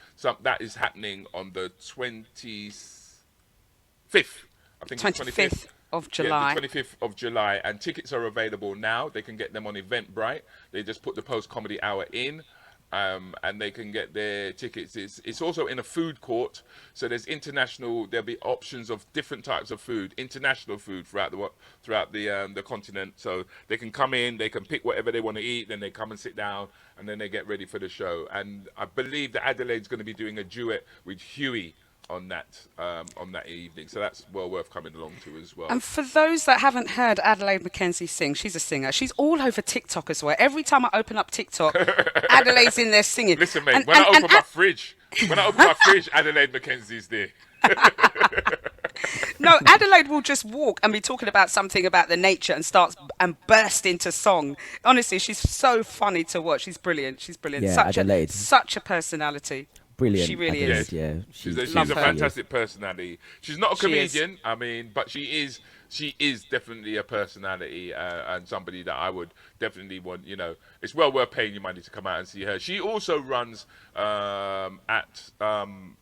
S3: is happening on the 25th. I think it's
S2: 25th of July.
S3: Yeah, the 25th of July, and tickets are available now. They can get them on Eventbrite. They just put the Post Comedy Hour in. and they can get their tickets. It's also in a food court, so there's international. There'll be options of different types of food, international food throughout the continent. So they can come in, they can pick whatever they want to eat, then they come and sit down, and then they get ready for the show. And I believe that Adelaide's going to be doing a duet with Huey on that evening, so that's well worth coming along to as well.
S2: And for those that haven't heard Adelaide Mackenzie sing, she's a singer. She's all over TikTok as well. Every time I open up TikTok, Adelaide's in there singing.
S3: Listen, mate, when I open my fridge, Adelaide Mackenzie's there.
S2: No, Adelaide will just walk and be talking about something about the nature and burst into song. Honestly, she's so funny to watch. She's brilliant.
S1: Yeah, Adelaide.
S2: Such a personality.
S1: Brilliant.
S2: She really
S1: Adelaide,
S2: is.
S1: Yeah,
S3: she's a fantastic personality. She's not a comedian, I mean, but she is definitely a personality and somebody that I would definitely want. You know, it's well worth paying your money to come out and see her. She also runs at the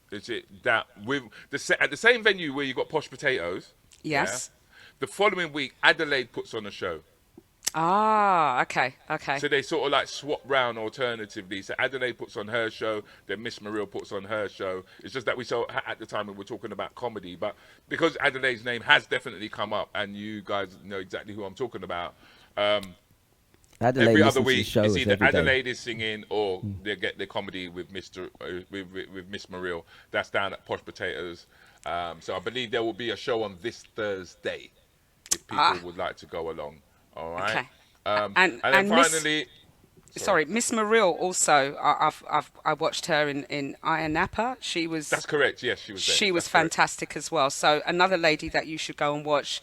S3: same venue where you got Posh Potatoes.
S2: Yes.
S3: Yeah? The following week, Adelaide puts on a show.
S2: Ah, okay.
S3: So they sort of like swap round alternatively. So Adelaide puts on her show, then Miss Mariel puts on her show. It's just that we saw at the time we were talking about comedy, but because Adelaide's name has definitely come up, and you guys know exactly who I'm talking about. Every other week, it's either Adelaide is singing or they get their comedy with Miss Mariel. That's down at Posh Potatoes. So I believe there will be a show on this Thursday if people would like to go along. All right.
S2: Okay.
S3: And then finally,
S2: Miss Mariel also. I watched her in Ayia Napa. She was.
S3: That's correct. Yes, she was there.
S2: She was fantastic as well. So another lady that you should go and watch,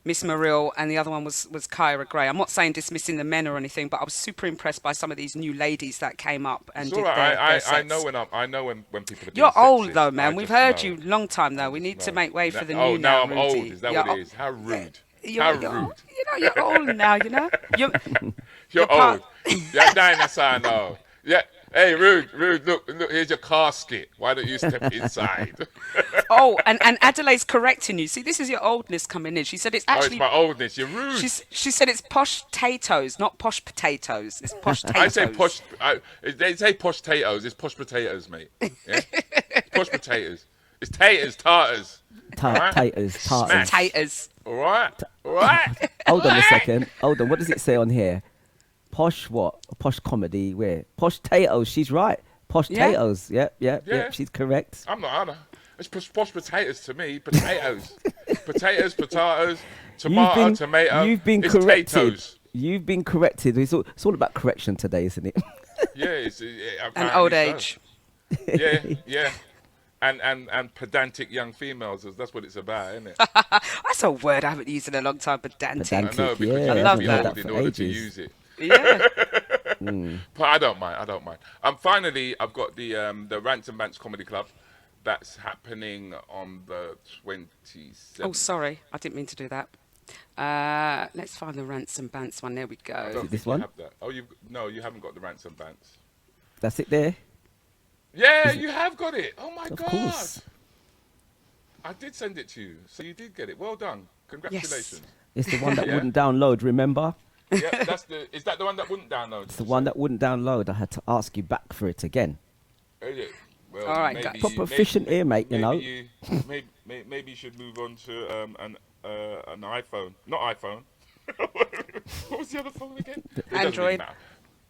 S2: Miss Mariel, and the other one was Kyra Gray. I'm not saying dismissing the men or anything, but I was super impressed by some of these new ladies that came up and did their sets.
S3: I know when people are doing
S2: You're old
S3: sexist.
S2: though, man. We've heard you long time though. We need to make way for the new.
S3: Oh, now I'm
S2: Rudy.
S3: old. Is that what it is? How rude.
S2: How rude. You're old now, you know.
S3: You're old. You're dinosaur now. Yeah. Hey, Rude, look, here's your casket. Why don't you step inside?
S2: Oh, and Adelaide's correcting you. See, this is your oldness coming in. She said it's actually...
S3: it's my oldness. You're rude.
S2: She said it's posh potatoes, not posh potatoes. It's posh potatoes.
S3: I say posh... they say posh potatoes. It's posh potatoes, mate. Yeah? Posh potatoes. It's taters, tartars.
S1: Taters, tartars.
S2: Taters.
S3: All right.
S1: Hold on a second. Hold on. What does it say on here? Posh what? Posh comedy. Where? Posh potatoes. She's right. Posh potatoes. Yeah. She's correct.
S3: I'm not Anna. It's posh potatoes to me. Potatoes. Potatoes. Tomato.
S1: You've been
S3: it's
S1: corrected.
S3: Potatoes.
S1: You've been corrected. It's all about correction today, isn't it?
S3: Yeah.
S2: And old age.
S3: So. Yeah. And pedantic young females. That's what it's about, isn't it?
S2: That's a word I haven't used in a long time. Pedantic.
S3: I know, because you
S2: I
S3: need
S2: love
S3: to be
S2: that.
S3: old in order to use it.
S2: Yeah.
S3: But I don't mind. Finally, I've got the Rants and Bants Comedy Club. That's happening on the 27th.
S2: Oh, sorry. I didn't mean to do that. Let's find the Rants and Bants one. There we go.
S1: This one?
S3: Have that. Oh, you haven't got the Rants and Bants.
S1: That's it there?
S3: Yeah, you have got it. Oh, my God.
S1: Of course.
S3: I did send it to you, so you did get it. Well done. Congratulations.
S1: It's the one that wouldn't download, remember?
S3: Yeah, is that the one that wouldn't download?
S1: It's the one that wouldn't download. I had to ask you back for it again.
S3: Well,
S2: all right, guys.
S1: Proper efficient here, mate, you know.
S3: Maybe you should move on to an iPhone. Not iPhone. What was the other phone again?
S2: Android.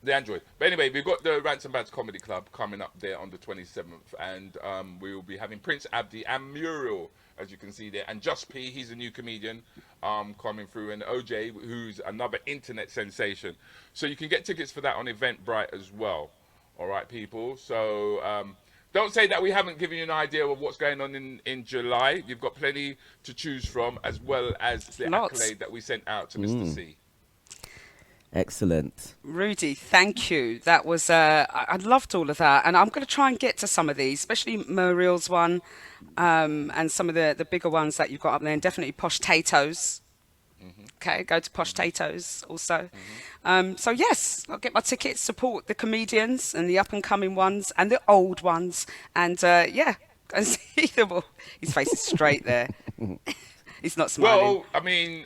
S3: The Android. But anyway, we've got the Rants and Bants Comedy Club coming up there on the 27th. And we will be having Prince Abdi and Muriel, as you can see there. And Just P, he's a new comedian coming through. And OJ, who's another internet sensation. So you can get tickets for that on Eventbrite as well. All right, people. So don't say that we haven't given you an idea of what's going on in July. You've got plenty to choose from, as well as the accolade that we sent out to Mr. C.
S1: Excellent.
S2: Rudi, thank you. That was I loved all of that, and I'm going to try and get to some of these, especially Muriel's one, and some of the bigger ones that you've got up there, and definitely Posh Tatoes. Okay, go to Posh Tatoes also. So yes, I'll get my tickets, support the comedians and the up and coming ones and the old ones, and go and see them all. His face is straight there. He's not smiling.
S3: Well, I mean,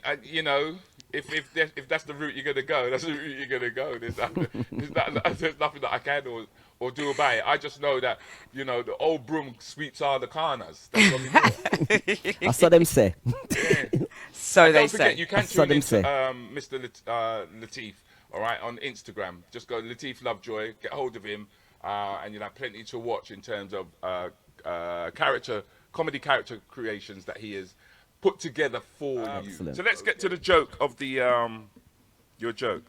S3: if that's the route you're gonna go, that's the route you're gonna go. There's nothing that I can or do about it. I just know that the old broom sweeps all the corners. That's what we do.
S1: I saw them say.
S3: Yeah.
S2: So
S3: And
S2: they
S3: don't forget,
S2: say.
S3: you can
S1: Saw
S3: tune
S1: them
S3: into
S1: say.
S3: Mr. Latif, all right, on Instagram. Just go Latif Lovejoy, get hold of him, and you'll have plenty to watch in terms of comedy character creations that he has put together for you.
S1: Excellent.
S3: So let's get to the joke of the your joke.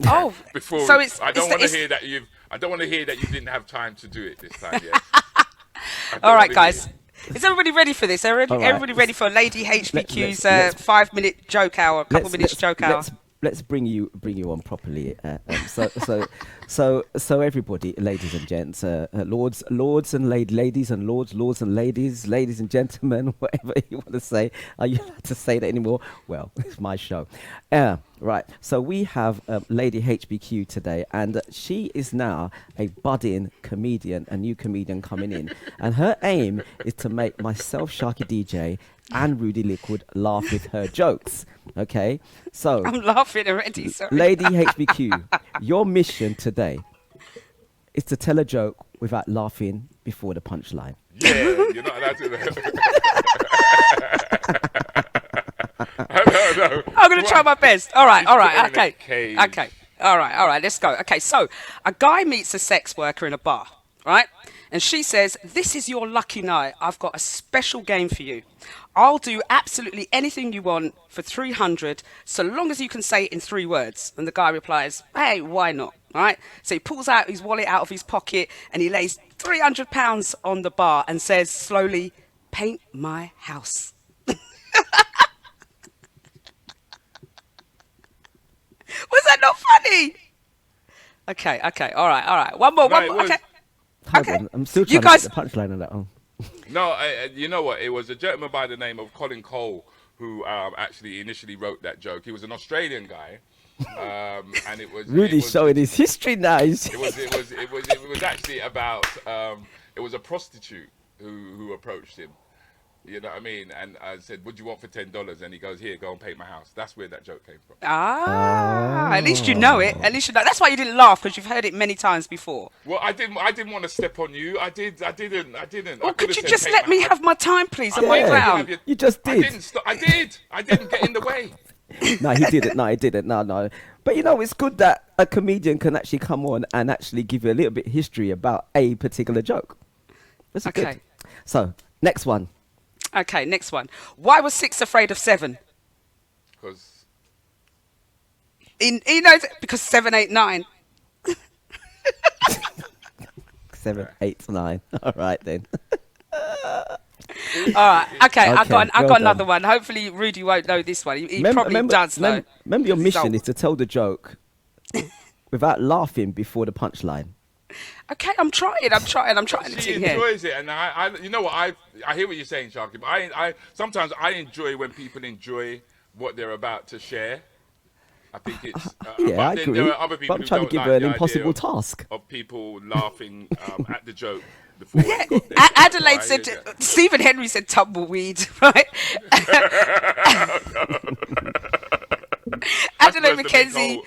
S2: Oh,
S3: Before
S2: so it's.
S3: I don't want to
S2: it's-
S3: hear that you didn't have time to do it this time. Yeah.
S2: All right, guys. Is everybody ready for this?
S1: All right.
S2: Everybody ready for Lady HPQ's
S1: let's-
S2: 5-minute joke hour, couple minutes joke hour?
S1: Let's bring you on properly. So everybody, ladies and gents, lords and ladies and lords and ladies and gentlemen, whatever you want to say. Are you allowed to say that anymore? Well, it's my show. Right. So we have Lady HBQ today, and she is now a budding comedian, a new comedian coming in, and her aim is to make myself, SharkyDJ, and Rudi Lickwood laugh with her jokes. Okay, so
S2: I'm laughing already. Sorry.
S1: Lady HBQ, your mission today is to tell a joke without laughing before the punchline.
S3: Yeah, you're not allowed to. No.
S2: I'm going to try my best. All right,
S3: He's put her in a
S2: okay.
S3: cage.
S2: Okay, all right, let's go. Okay, so a guy meets a sex worker in a bar, right? And she says, "This is your lucky night. I've got a special game for you. I'll do absolutely anything you want for 300, so long as you can say it in 3 words." And the guy replies, "Hey, why not?" All right? So he pulls out his wallet out of his pocket and he lays £300 on the bar and says slowly, "Paint my house." Was that not funny? Okay, all right. One more.
S3: it was.
S2: Okay.
S1: Hold
S2: Okay.
S1: on, I'm still
S2: You
S1: trying
S2: guys-
S1: to get the punchline on that one.
S3: No, you know what? It was a gentleman by the name of Colin Cole who actually initially wrote that joke. He was an Australian guy, and it was
S1: Rudy's showing his history now.
S3: It was actually about it was a prostitute who approached him. You know what I mean? And I said, "What do you want for $10?" And he goes, "Here, go and paint my house." That's where that joke came from.
S2: At least you know it. At least you know. That's why you didn't laugh, because you've heard it many times before.
S3: Well, I didn't want to step on you. I didn't.
S2: Well, could you just let me have my time, please, on my
S1: Yeah.
S2: ground?
S1: You just
S3: I
S1: did.
S3: didn't. I did. I didn't get in the way.
S1: No, he didn't. No. But it's good that a comedian can actually come on and actually give you a little bit of history about a particular joke. That's
S2: Okay.
S1: good. So, next one.
S2: Okay, next one. Why was 6 afraid of 7?
S3: Because
S2: He knows it because 7, 8, 9.
S1: 7, 8, 9. All right then.
S2: All right. Okay, I
S1: Okay,
S2: got
S1: well
S2: another
S1: done.
S2: one. Hopefully, Rudy won't know this one. He probably does know.
S1: Remember your mission
S2: So-
S1: is to tell the joke without laughing before the punchline.
S2: Okay, I'm trying to
S3: she
S2: think here.
S3: enjoys it, and I you know what, I hear what you're saying, Sharky, but I sometimes I enjoy when people enjoy what they're about to share. I think it's
S1: Yeah,
S3: but
S1: I
S3: then
S1: agree.
S3: there are other people
S1: But I'm
S3: who
S1: trying to
S3: don't
S1: give
S3: like
S1: her an
S3: the idea
S1: impossible task.
S3: of people laughing at the joke before it got there.
S2: Adelaide
S3: Right,
S2: said,
S3: yeah.
S2: Stephen Henry said tumbleweed, right? Adelaide
S3: That's
S2: McKenzie.
S3: Nicole.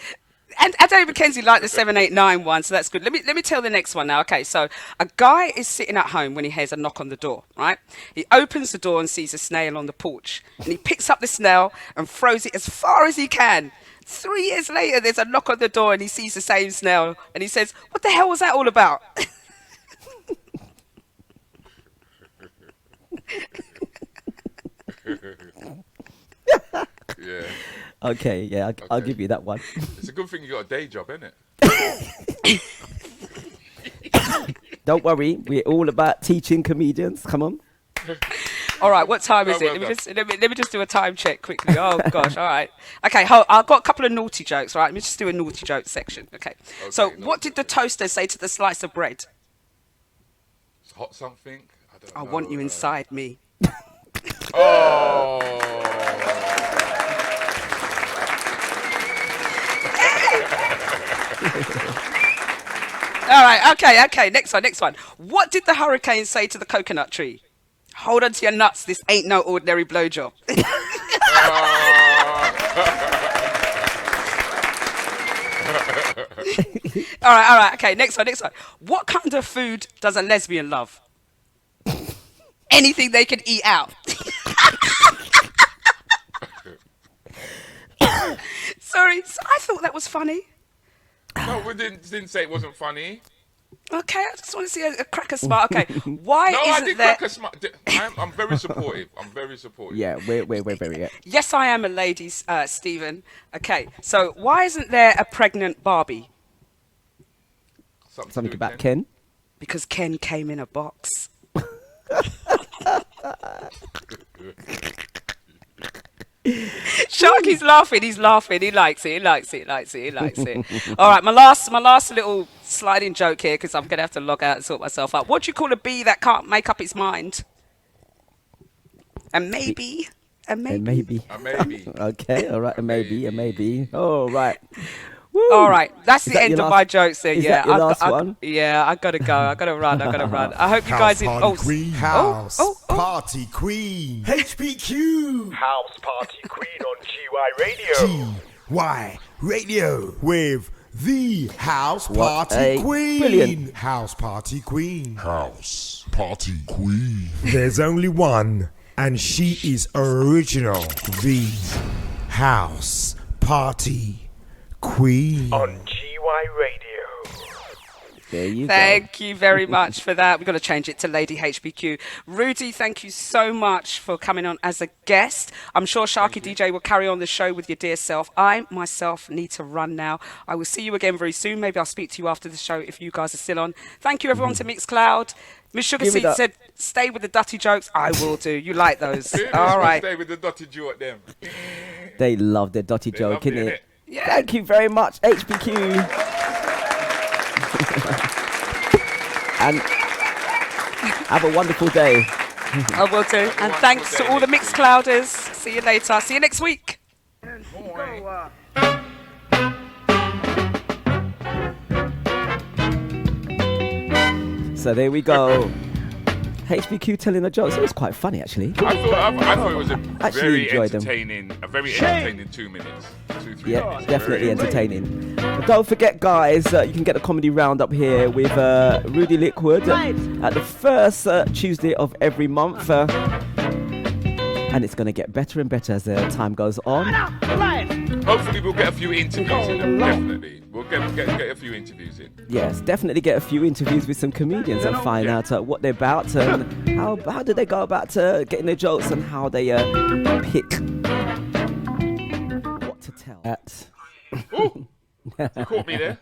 S2: And Adelaide McKenzie liked the 7, 8, 9 one, so that's good. Let me tell the next one now. Okay, so a guy is sitting at home when he hears a knock on the door, right? He opens the door and sees a snail on the porch, and he picks up the snail and throws it as far as he can. 3 years later, there's a knock on the door and he sees the same snail, and he says, "What the hell was that all about?"
S3: Yeah,
S1: Okay, yeah, I'll
S3: Okay.
S1: give you that one.
S3: it's a good thing you got a day job, isn't it?
S1: Don't worry, we're all about teaching comedians. Come on.
S2: All right, what time is
S3: Oh,
S2: it?
S3: well
S2: Let me just do a time check quickly. Oh gosh, all right. Okay, I've got a couple of naughty jokes. All right, let me just do a naughty joke section. Okay. So,
S3: Okay,
S2: what did the toaster say to the slice of bread?
S3: It's hot something. I don't
S2: I
S3: know.
S2: want you inside me.
S3: Oh.
S2: All right. Okay. Next one. What did the hurricane say to the coconut tree? Hold on to your nuts. This ain't no ordinary blowjob. All right. Okay, next one. What kind of food does a lesbian love? Anything they can eat out. Sorry, I thought that was funny.
S3: No, we didn't say it wasn't funny.
S2: Okay, I just want to see a cracker smart. Okay, why
S3: No, I
S2: isn't
S3: did
S2: there?
S3: crack a smart. I'm very supportive. I'm very supportive.
S1: Yeah, we're very. Yeah.
S2: Yes, I am a lady, Stephen. Okay, so why isn't there a pregnant Barbie?
S3: Something to
S1: Something
S3: do with
S1: about Ken.
S2: Because Ken came in a box. Sharky's laughing. He's laughing. He likes it. All right, my last little sliding joke here, because I'm gonna have to log out and sort myself out. What do you call a bee that can't make up its mind? A maybe.
S3: Maybe.
S1: Okay, all right, a maybe. Oh, right. Woo.
S2: All right, that's
S1: Is
S2: the
S1: that
S2: end
S1: your
S2: of
S1: last-
S2: my jokes there.
S1: is
S2: Yeah,
S1: that your last one?
S2: Yeah, I gotta go. I gotta run. I hope you guys.
S5: House
S2: oh.
S5: Party Queen.
S4: HPQ.
S6: House Party Queen on GY Radio.
S5: GY Radio with the House
S1: What
S5: Party
S1: a
S5: Queen.
S1: brilliant-
S5: House Party Queen.
S7: House Party Queen.
S5: There's only one, and she is original. The House Party Queen.
S6: On GY Radio.
S1: There you go.
S2: Thank you very much for that. We've got to change it to Lady HPQ. Rudy, thank you so much for coming on as a guest. I'm sure Sharky DJ will carry on the show with your dear self. I, myself, need to run now. I will see you again very soon. Maybe I'll speak to you after the show if you guys are still on. Thank you, everyone, to Mixcloud. Miss Sugar
S1: Give it
S2: Seed
S1: up.
S2: said, stay with the dirty jokes. I will do. You like those.
S3: Seriously,
S2: All right.
S3: Stay with the dotted Jew at them.
S1: They love their dotty
S3: They
S1: joke,
S3: loved it,
S1: innit?
S3: innit?
S2: Yeah.
S1: Thank you very much, HPQ. And have a wonderful day.
S2: I will do. And thanks to all the Mixclouders. See you later. See you next week.
S1: So there we go. HPQ telling the jokes. It was quite funny, actually.
S3: I thought it was a
S1: Actually
S3: very
S1: enjoyed them.
S3: entertaining 2 minutes. 2-3
S1: Yeah,
S3: minutes.
S1: definitely
S3: Very
S1: entertaining. But don't forget, guys, you can get a comedy roundup here with Rudi Lickwood at the first Tuesday of every month. And it's going to get better and better as time goes on.
S3: Hopefully we'll get a few interviews in. Definitely. We'll get a few interviews in.
S1: Yes, definitely get a few interviews with some comedians and find out what they're about and how do they go about getting their jokes and how they pick what to tell.
S3: Ooh, you caught me there.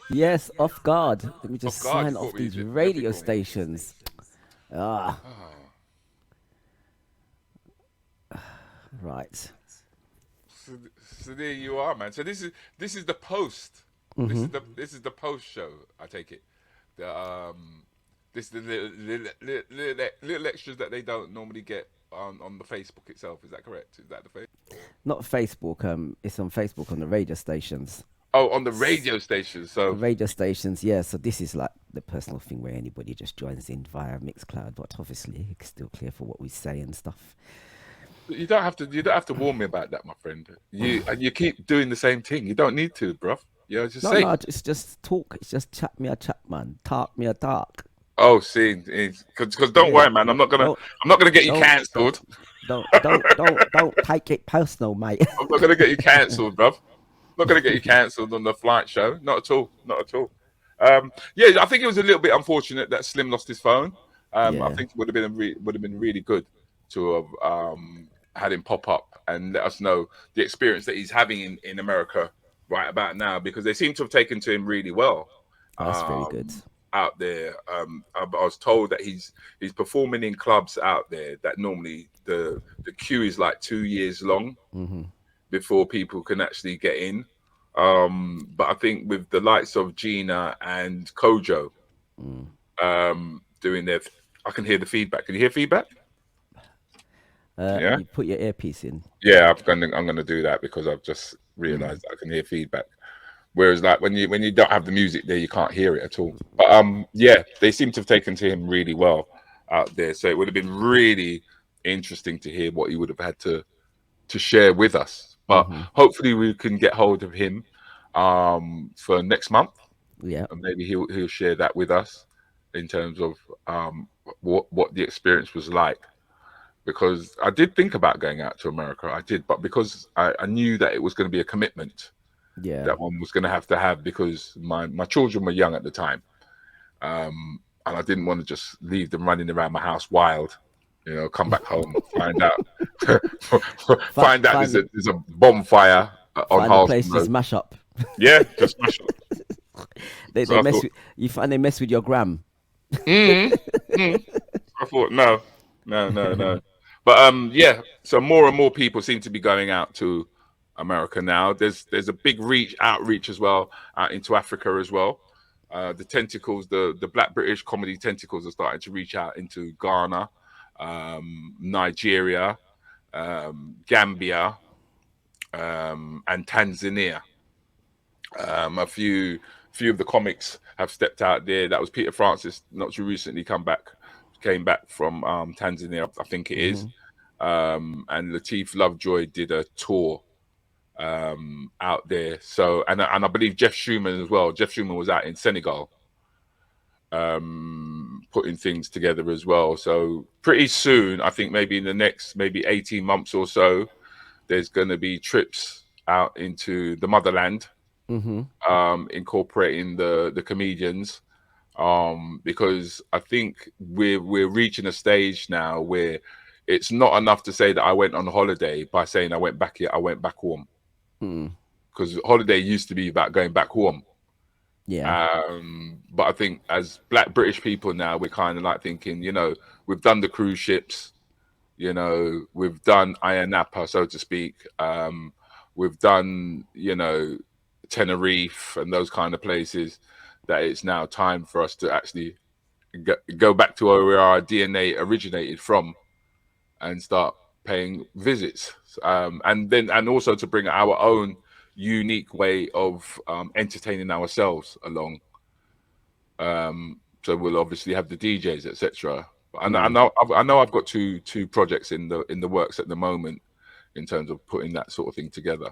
S1: Yes, off guard. Let me just
S3: Off guard,
S1: sign
S3: you
S1: off
S3: caught me,
S1: these
S3: you
S1: radio
S3: definitely caught me.
S1: stations. Right.
S3: So there you are, man. So this is the post. This is the post show. I take it. This is the little extras that they don't normally get on the Facebook itself. Is that correct? Is that the Facebook?
S1: Not Facebook. It's on Facebook on the radio stations.
S3: Oh, on the radio station. So
S1: Radio stations, yeah. So this is like the personal thing where anybody just joins in via Mixcloud, but obviously it's still clear for what we say and stuff.
S3: you don't have to warn me about that, my friend. You keep doing the same thing. You don't need to, bruv. Yeah, just say.
S1: No, it's just talk. It's just chat me a chat, man. Talk me a talk.
S3: Oh, see, because don't worry, man. I'm not gonna get you cancelled.
S1: Don't take it personal, mate.
S3: I'm not gonna get you cancelled, bruv. I'm not gonna get you cancelled on the flight show. Not at all. Not at all. Yeah, I think it was a little bit unfortunate that Slim lost his phone. I think it would have been really good to have had him pop up and let us know the experience that he's having in America right about now, because they seem to have taken to him really well.
S1: That's very good.
S3: Out there, I was told that he's performing in clubs out there that normally the queue is like 2 years long before people can actually get in. But I think with the likes of Gina and Kojo doing their, I can hear the feedback. Can you hear feedback?
S1: You put your earpiece in.
S3: Yeah, I'm gonna do that because I've just realised I can hear feedback. Whereas, like when you don't have the music there, you can't hear it at all. But yeah, they seem to have taken to him really well out there. So it would have been really interesting to hear what he would have had to share with us. But hopefully we can get hold of him for next month,
S1: Yeah.
S3: and maybe he'll share that with us in terms of what the experience was like. Because I did think about going out to America, I did, but because I knew that it was going to be a commitment
S1: Yeah.
S3: that one was going to have because my children were young at the time, and I didn't want to just leave them running around my house wild. Come back home, find out, find out
S1: Find
S3: there's a bonfire on
S1: find a
S3: Halston
S1: place to
S3: Road.
S1: smash up.
S3: Yeah, just smash up.
S1: They
S3: So I
S1: mess
S3: thought,
S1: with you. Find they mess with your gram.
S3: I thought no. But yeah. So more and more people seem to be going out to America now. There's a big outreach as well out into Africa as well. The tentacles, the Black British comedy tentacles are starting to reach out into Ghana, Nigeria, Gambia, and Tanzania. A few of the comics have stepped out there. That was Peter Francis, not too recently came back from Tanzania, I think it is. And Lateef Lovejoy did a tour out there. So and I believe Jeff Schumann as well. Jeff Schumann was out in Senegal, putting things together as well. So pretty soon, I think maybe in the next 18 months or so, there's going to be trips out into the motherland, incorporating the comedians, because I think we're reaching a stage now where it's not enough to say that I went on holiday by saying I went back home. Because holiday used to be about going back home.
S1: Yeah.
S3: But I think as Black British people now, we're kind of like thinking, we've done the cruise ships, we've done Ayia Napa, so to speak. We've done, Tenerife and those kind of places, that it's now time for us to actually go back to where our DNA originated from and start paying visits, and also to bring our own unique way of entertaining ourselves along. So we'll obviously have the DJs, etc. And I know I've got two projects in the works at the moment in terms of putting that sort of thing together.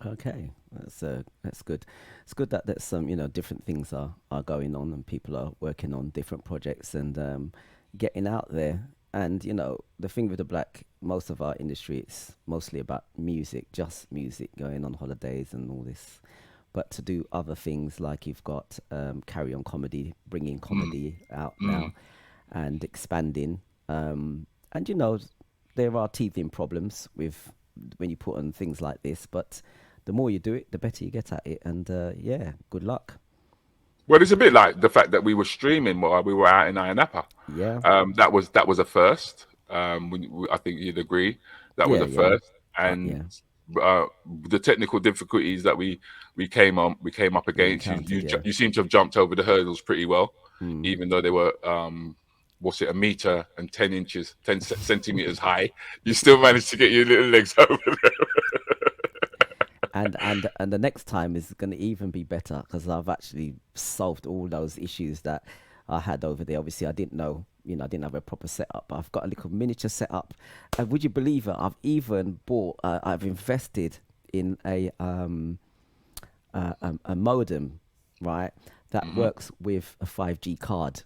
S1: Okay, that's good. It's good that there's some different things are going on and people are working on different projects and getting out there. And the thing with most of our industry, it's mostly about music, just music, going on holidays and all this. But to do other things like you've got Carry On Comedy, bringing comedy out now and expanding. And there are teething problems with when you put on things like this, but the more you do it, the better you get at it. And good luck.
S3: Well, it's a bit like the fact that we were streaming while we were out in Ayia Napa.
S1: Yeah.
S3: That was a first. I think you'd agree that was a first. And the technical difficulties that we came up against, you seem to have jumped over the hurdles pretty well, even though they were a meter and 10 centimeters high. You still managed to get your little legs over there.
S1: And the next time is going to even be better because I've actually solved all those issues that I had over there. Obviously, I didn't know, I didn't have a proper setup. I've got a little miniature setup. And would you believe it? I've even I've invested in a modem, right, that works with a 5G card.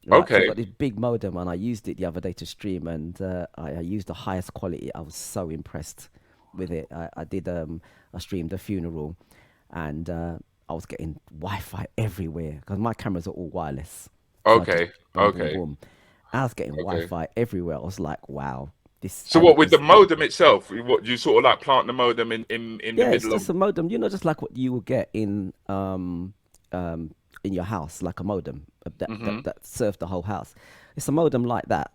S1: Right?
S3: Okay.
S1: So I've got this big modem and I used it the other day to stream and I used the highest quality. I was so impressed with it. I streamed a funeral and I was getting Wi-Fi everywhere because my cameras are all wireless. So
S3: Okay.
S1: boom. I was getting Wi-Fi everywhere. I was like, wow.
S3: So what with the modem itself? What you sort of like plant the modem in the middle
S1: it's just
S3: of?
S1: a modem. Just like what you will get in your house, like a modem that serves the whole house. It's a modem like that.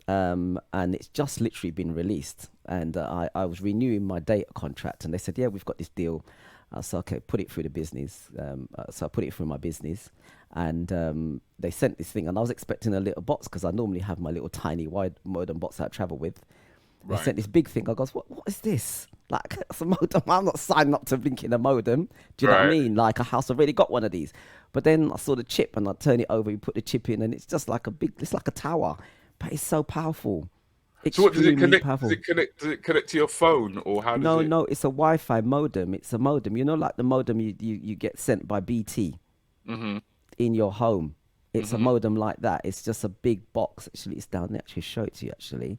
S1: And it's just literally been released. And I was renewing my data contract, and they said, "Yeah, we've got this deal." So okay, put it through the business. So I put it through my business, and they sent this thing, and I was expecting a little box because I normally have my little tiny wide modem box that I travel with. They sent this big thing. I goes, "What is this? Like, it's a modem. I'm not signing up to blinking a modem. Do you know what I mean? Like a house already got one of these." But then I saw the chip, and I turn it over. You put the chip in, and it's just like it's like a tower. But it's so powerful.
S3: So what does it
S1: Extremely
S3: connect?
S1: powerful.
S3: Does it connect to your phone, or how does
S1: No,
S3: it?
S1: no, it's a Wi-Fi modem. It's a modem. You know, like the modem you get sent by BT
S3: Mm-hmm.
S1: in your home. It's a
S3: Mm-hmm.
S1: modem like that. It's just a big box. Actually, it's down there. Actually, show it to you. Actually,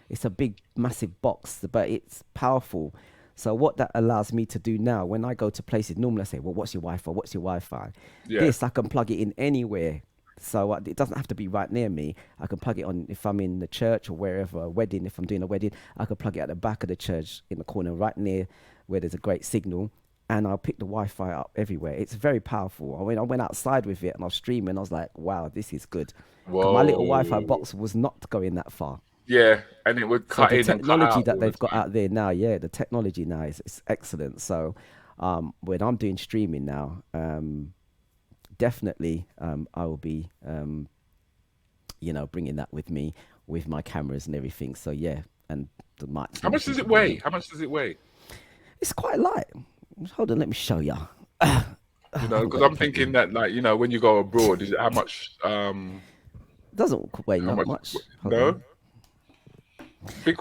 S1: it's a big, massive box, but it's powerful. So what that allows me to do now, when I go to places, normally I say, "Well, what's your Wi-Fi? What's your Wi-Fi?"
S3: Yeah.
S1: This I can plug it in anywhere. So it doesn't have to be right near me. I can plug it on if I'm in the church or wherever, a wedding. If I'm doing a wedding, I can plug it at the back of the church in the corner, right near where there's a great signal, and I'll pick the Wi-Fi up everywhere. It's very powerful. I went outside with it and I was streaming. I was like, wow, this is good. 'Cause my little Wi-Fi
S3: Whoa.
S1: box was not going that far.
S3: Yeah, and it would
S1: So
S3: cut
S1: the
S3: in and cut
S1: technology
S3: out
S1: that
S3: all the
S1: they've got
S3: time.
S1: out there now, yeah, the technology now is excellent. So when I'm doing streaming now, definitely I will be, bringing that with me with my cameras and everything. So yeah, and the mics.
S3: How much does it weigh? How much does it weigh?
S1: It's quite light. Hold on, let me show you.
S3: You know, because I'm thinking that, like, you know, when you go abroad, is it how much?
S1: Doesn't weigh
S3: How
S1: not
S3: much?
S1: much. Hold
S3: No,
S1: on.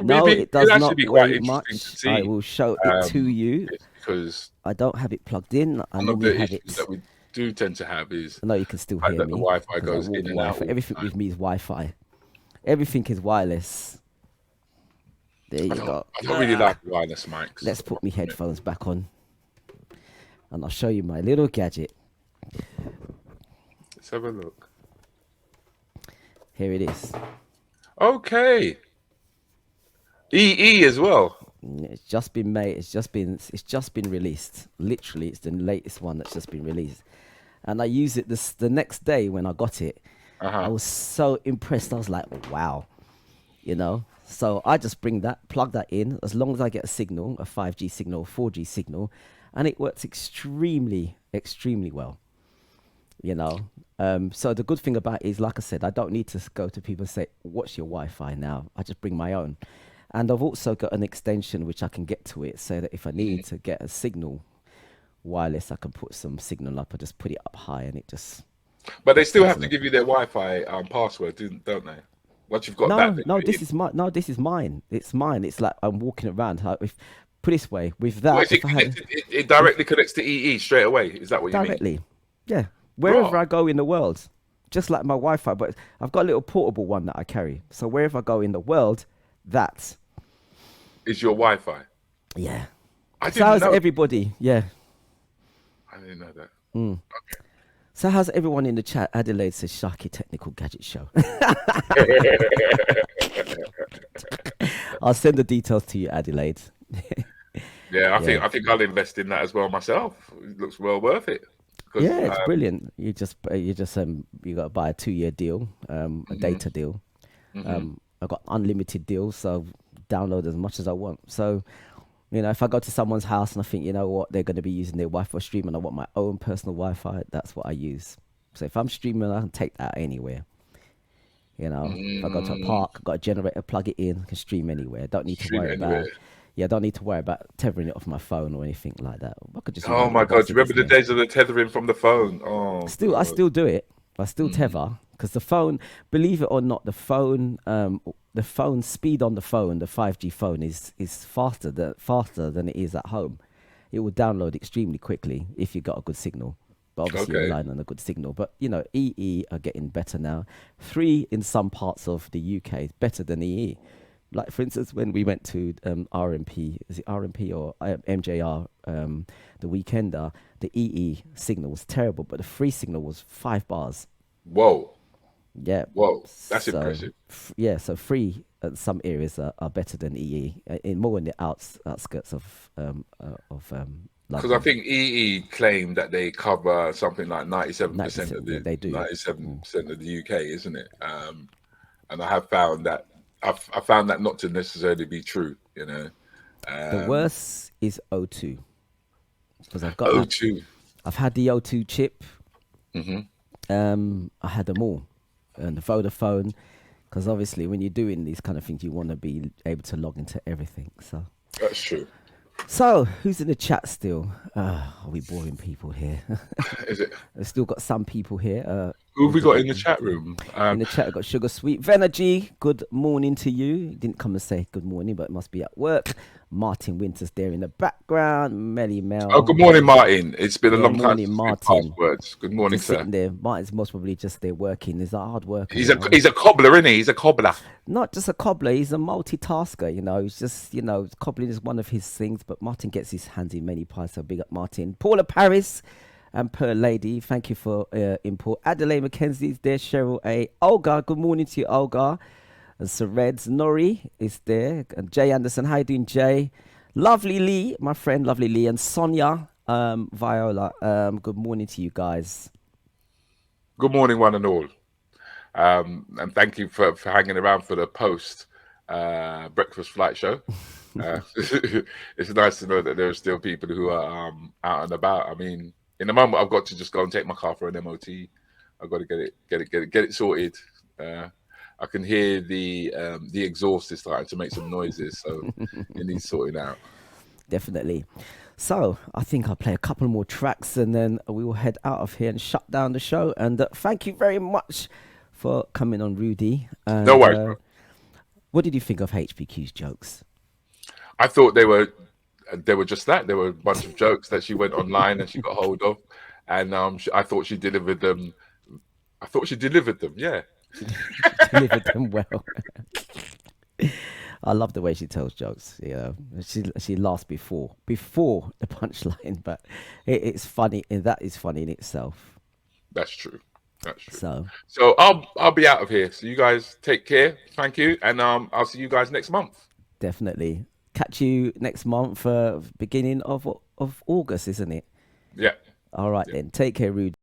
S1: No,
S3: maybe
S1: it does
S3: it'd actually
S1: not
S3: be quite
S1: weigh
S3: interesting to
S1: much.
S3: see.
S1: I will show it to you.
S3: Because
S1: I don't have it plugged in. I
S3: one of
S1: normally
S3: the
S1: have
S3: issues
S1: it.
S3: that we do tend to have is
S1: I know you can still
S3: the fact
S1: hear
S3: that the
S1: me
S3: Wi-Fi
S1: because I
S3: goes
S1: walk
S3: in and out
S1: Wi-Fi.
S3: all the
S1: Everything
S3: time.
S1: with me is Wi-Fi. Everything is wireless. There you go.
S3: I don't really like wireless mics.
S1: Let's put my headphones back on, and I'll show you my little gadget.
S3: Let's have a look.
S1: Here it is.
S3: Okay. EE as well.
S1: It's just been made. It's just been released. Literally, it's the latest one that's just been released. And I used it the next day when I got it. I was so impressed. I was like, wow, So I just plug that in. As long as I get a signal, a 5G signal, 4G signal, and it works extremely, extremely well. So the good thing about it is, like I said, I don't need to go to people and say, what's your Wi-Fi now? I just bring my own. And I've also got an extension which I can get to it so that if I need to get a signal wireless, I can put some signal up. I just put it up high and it just...
S3: But they still have to give you their Wi-Fi password, don't they? Once you've got that.
S1: This is mine. It's mine. It's like I'm walking around. Put it this way, with that...
S3: Well, it directly connects to EE straight away. Is that what you mean?
S1: Directly, yeah. Wherever I go in the world, just like my Wi-Fi, but I've got a little portable one that I carry. So wherever I go in the world, that
S3: is your Wi-Fi.
S1: Yeah.
S3: I
S1: So
S3: didn't
S1: how's
S3: know.
S1: everybody? Yeah.
S3: I didn't know that. Okay.
S1: So how's everyone in the chat? Adelaide says Sharky Technical Gadget Show. I'll send the details to you, Adelaide.
S3: Yeah, I think I'll invest in that as well myself. It looks well worth it.
S1: Yeah, it's brilliant. You got to buy a 2-year deal, a data deal. I've got unlimited deals, so download as much as I want. So, if I go to someone's house and I think, you know what, they're going to be using their Wi-Fi stream and I want my own personal Wi-Fi, that's what I use. So if I'm streaming, I can take that anywhere. If I go to a park, I've got a generator, plug it in, I can stream anywhere. Don't need to worry about. Yeah, I don't need to worry about tethering it off my phone or anything like that. I could just.
S3: Oh my God! Do you remember the days of the tethering from the phone? Oh.
S1: I still do it. I still tether because the phone. Believe it or not, the phone speed on the phone, the 5G phone is faster than it is at home. It will download extremely quickly if you got a good signal. But obviously you're relying on a good signal. But EE are getting better now. 3 in some parts of the UK is better than EE. Like, for instance, when we went to RMP, is it RMP or MJR, the Weekender, the EE signal was terrible, but the free signal was 5 bars.
S3: Whoa.
S1: Yeah.
S3: Whoa, that's impressive.
S1: So free at some areas are better than EE, more in the outskirts of London.
S3: Because I think EE claimed that they cover something like 97% of the
S1: they do.
S3: 97% of the UK, isn't it? And I have found that I found that not to necessarily be true.
S1: The worst is O2 because I've got
S3: O2.
S1: I've had the O2 chip.
S3: Mm-hmm.
S1: I had them all, and the Vodafone, because obviously when you're doing these kind of things, you want to be able to log into everything. So
S3: That's true.
S1: So who's in the chat still? Are we boring people here?
S3: Is it?
S1: I've still got some people here.
S3: Who have we got in the chat room?
S1: In the chat, I got Sugar Sweet. Venergy, good morning to you. You didn't come and say good morning, but it must be at work. Martin Winters there in the background. Melly Mel.
S3: Oh, good morning, Martin. It's been a long time
S1: morning,
S3: since
S1: Martin.
S3: passwords. Good morning,
S1: Just
S3: sir.
S1: sitting there. Martin's most probably just there working. He's a hard worker.
S3: He's a cobbler, isn't he? He's a cobbler.
S1: Not just a cobbler, he's a multitasker, you know. He's just, you know, cobbling is one of his things, but Martin gets his hands in many pies, so big up Martin. Paula Paris and Per Lady, thank you for input. Adelaide Mackenzie's there, Cheryl A. Olga, good morning to you, Olga. And Sareds Nori is there. And Jay Anderson, how you doing, Jay? Lovely Lee, my friend, Lovely Lee. And Sonia Viola, good morning to you guys.
S3: Good morning, one and all. And thank you for hanging around for the post breakfast flight show. It's nice to know that there are still people who are out and about. I mean, in the moment, I've got to just go and take my car for an MOT. I've got to get it sorted. I can hear the exhaust is starting to make some noises, so it needs sorting out.
S1: Definitely. So I think I'll play a couple more tracks and then we will head out of here and shut down the show. And thank you very much for coming on, Rudy. And,
S3: no worries.
S1: What did you think of HPQ's jokes? I
S3: thought they were just that. There were a bunch of jokes that she went online and she got hold of, and I thought she delivered them. Yeah,
S1: delivered them well. I love the way she tells jokes. You know, she laughs before the punchline, but it's funny, and that is funny in itself.
S3: That's true. That's true.
S1: So
S3: I'll be out of here. So you guys take care. Thank you, and I'll see you guys next month.
S1: Definitely. Catch you next month, beginning of August, isn't it?
S3: Yeah.
S1: All right then. Take care, Rudy.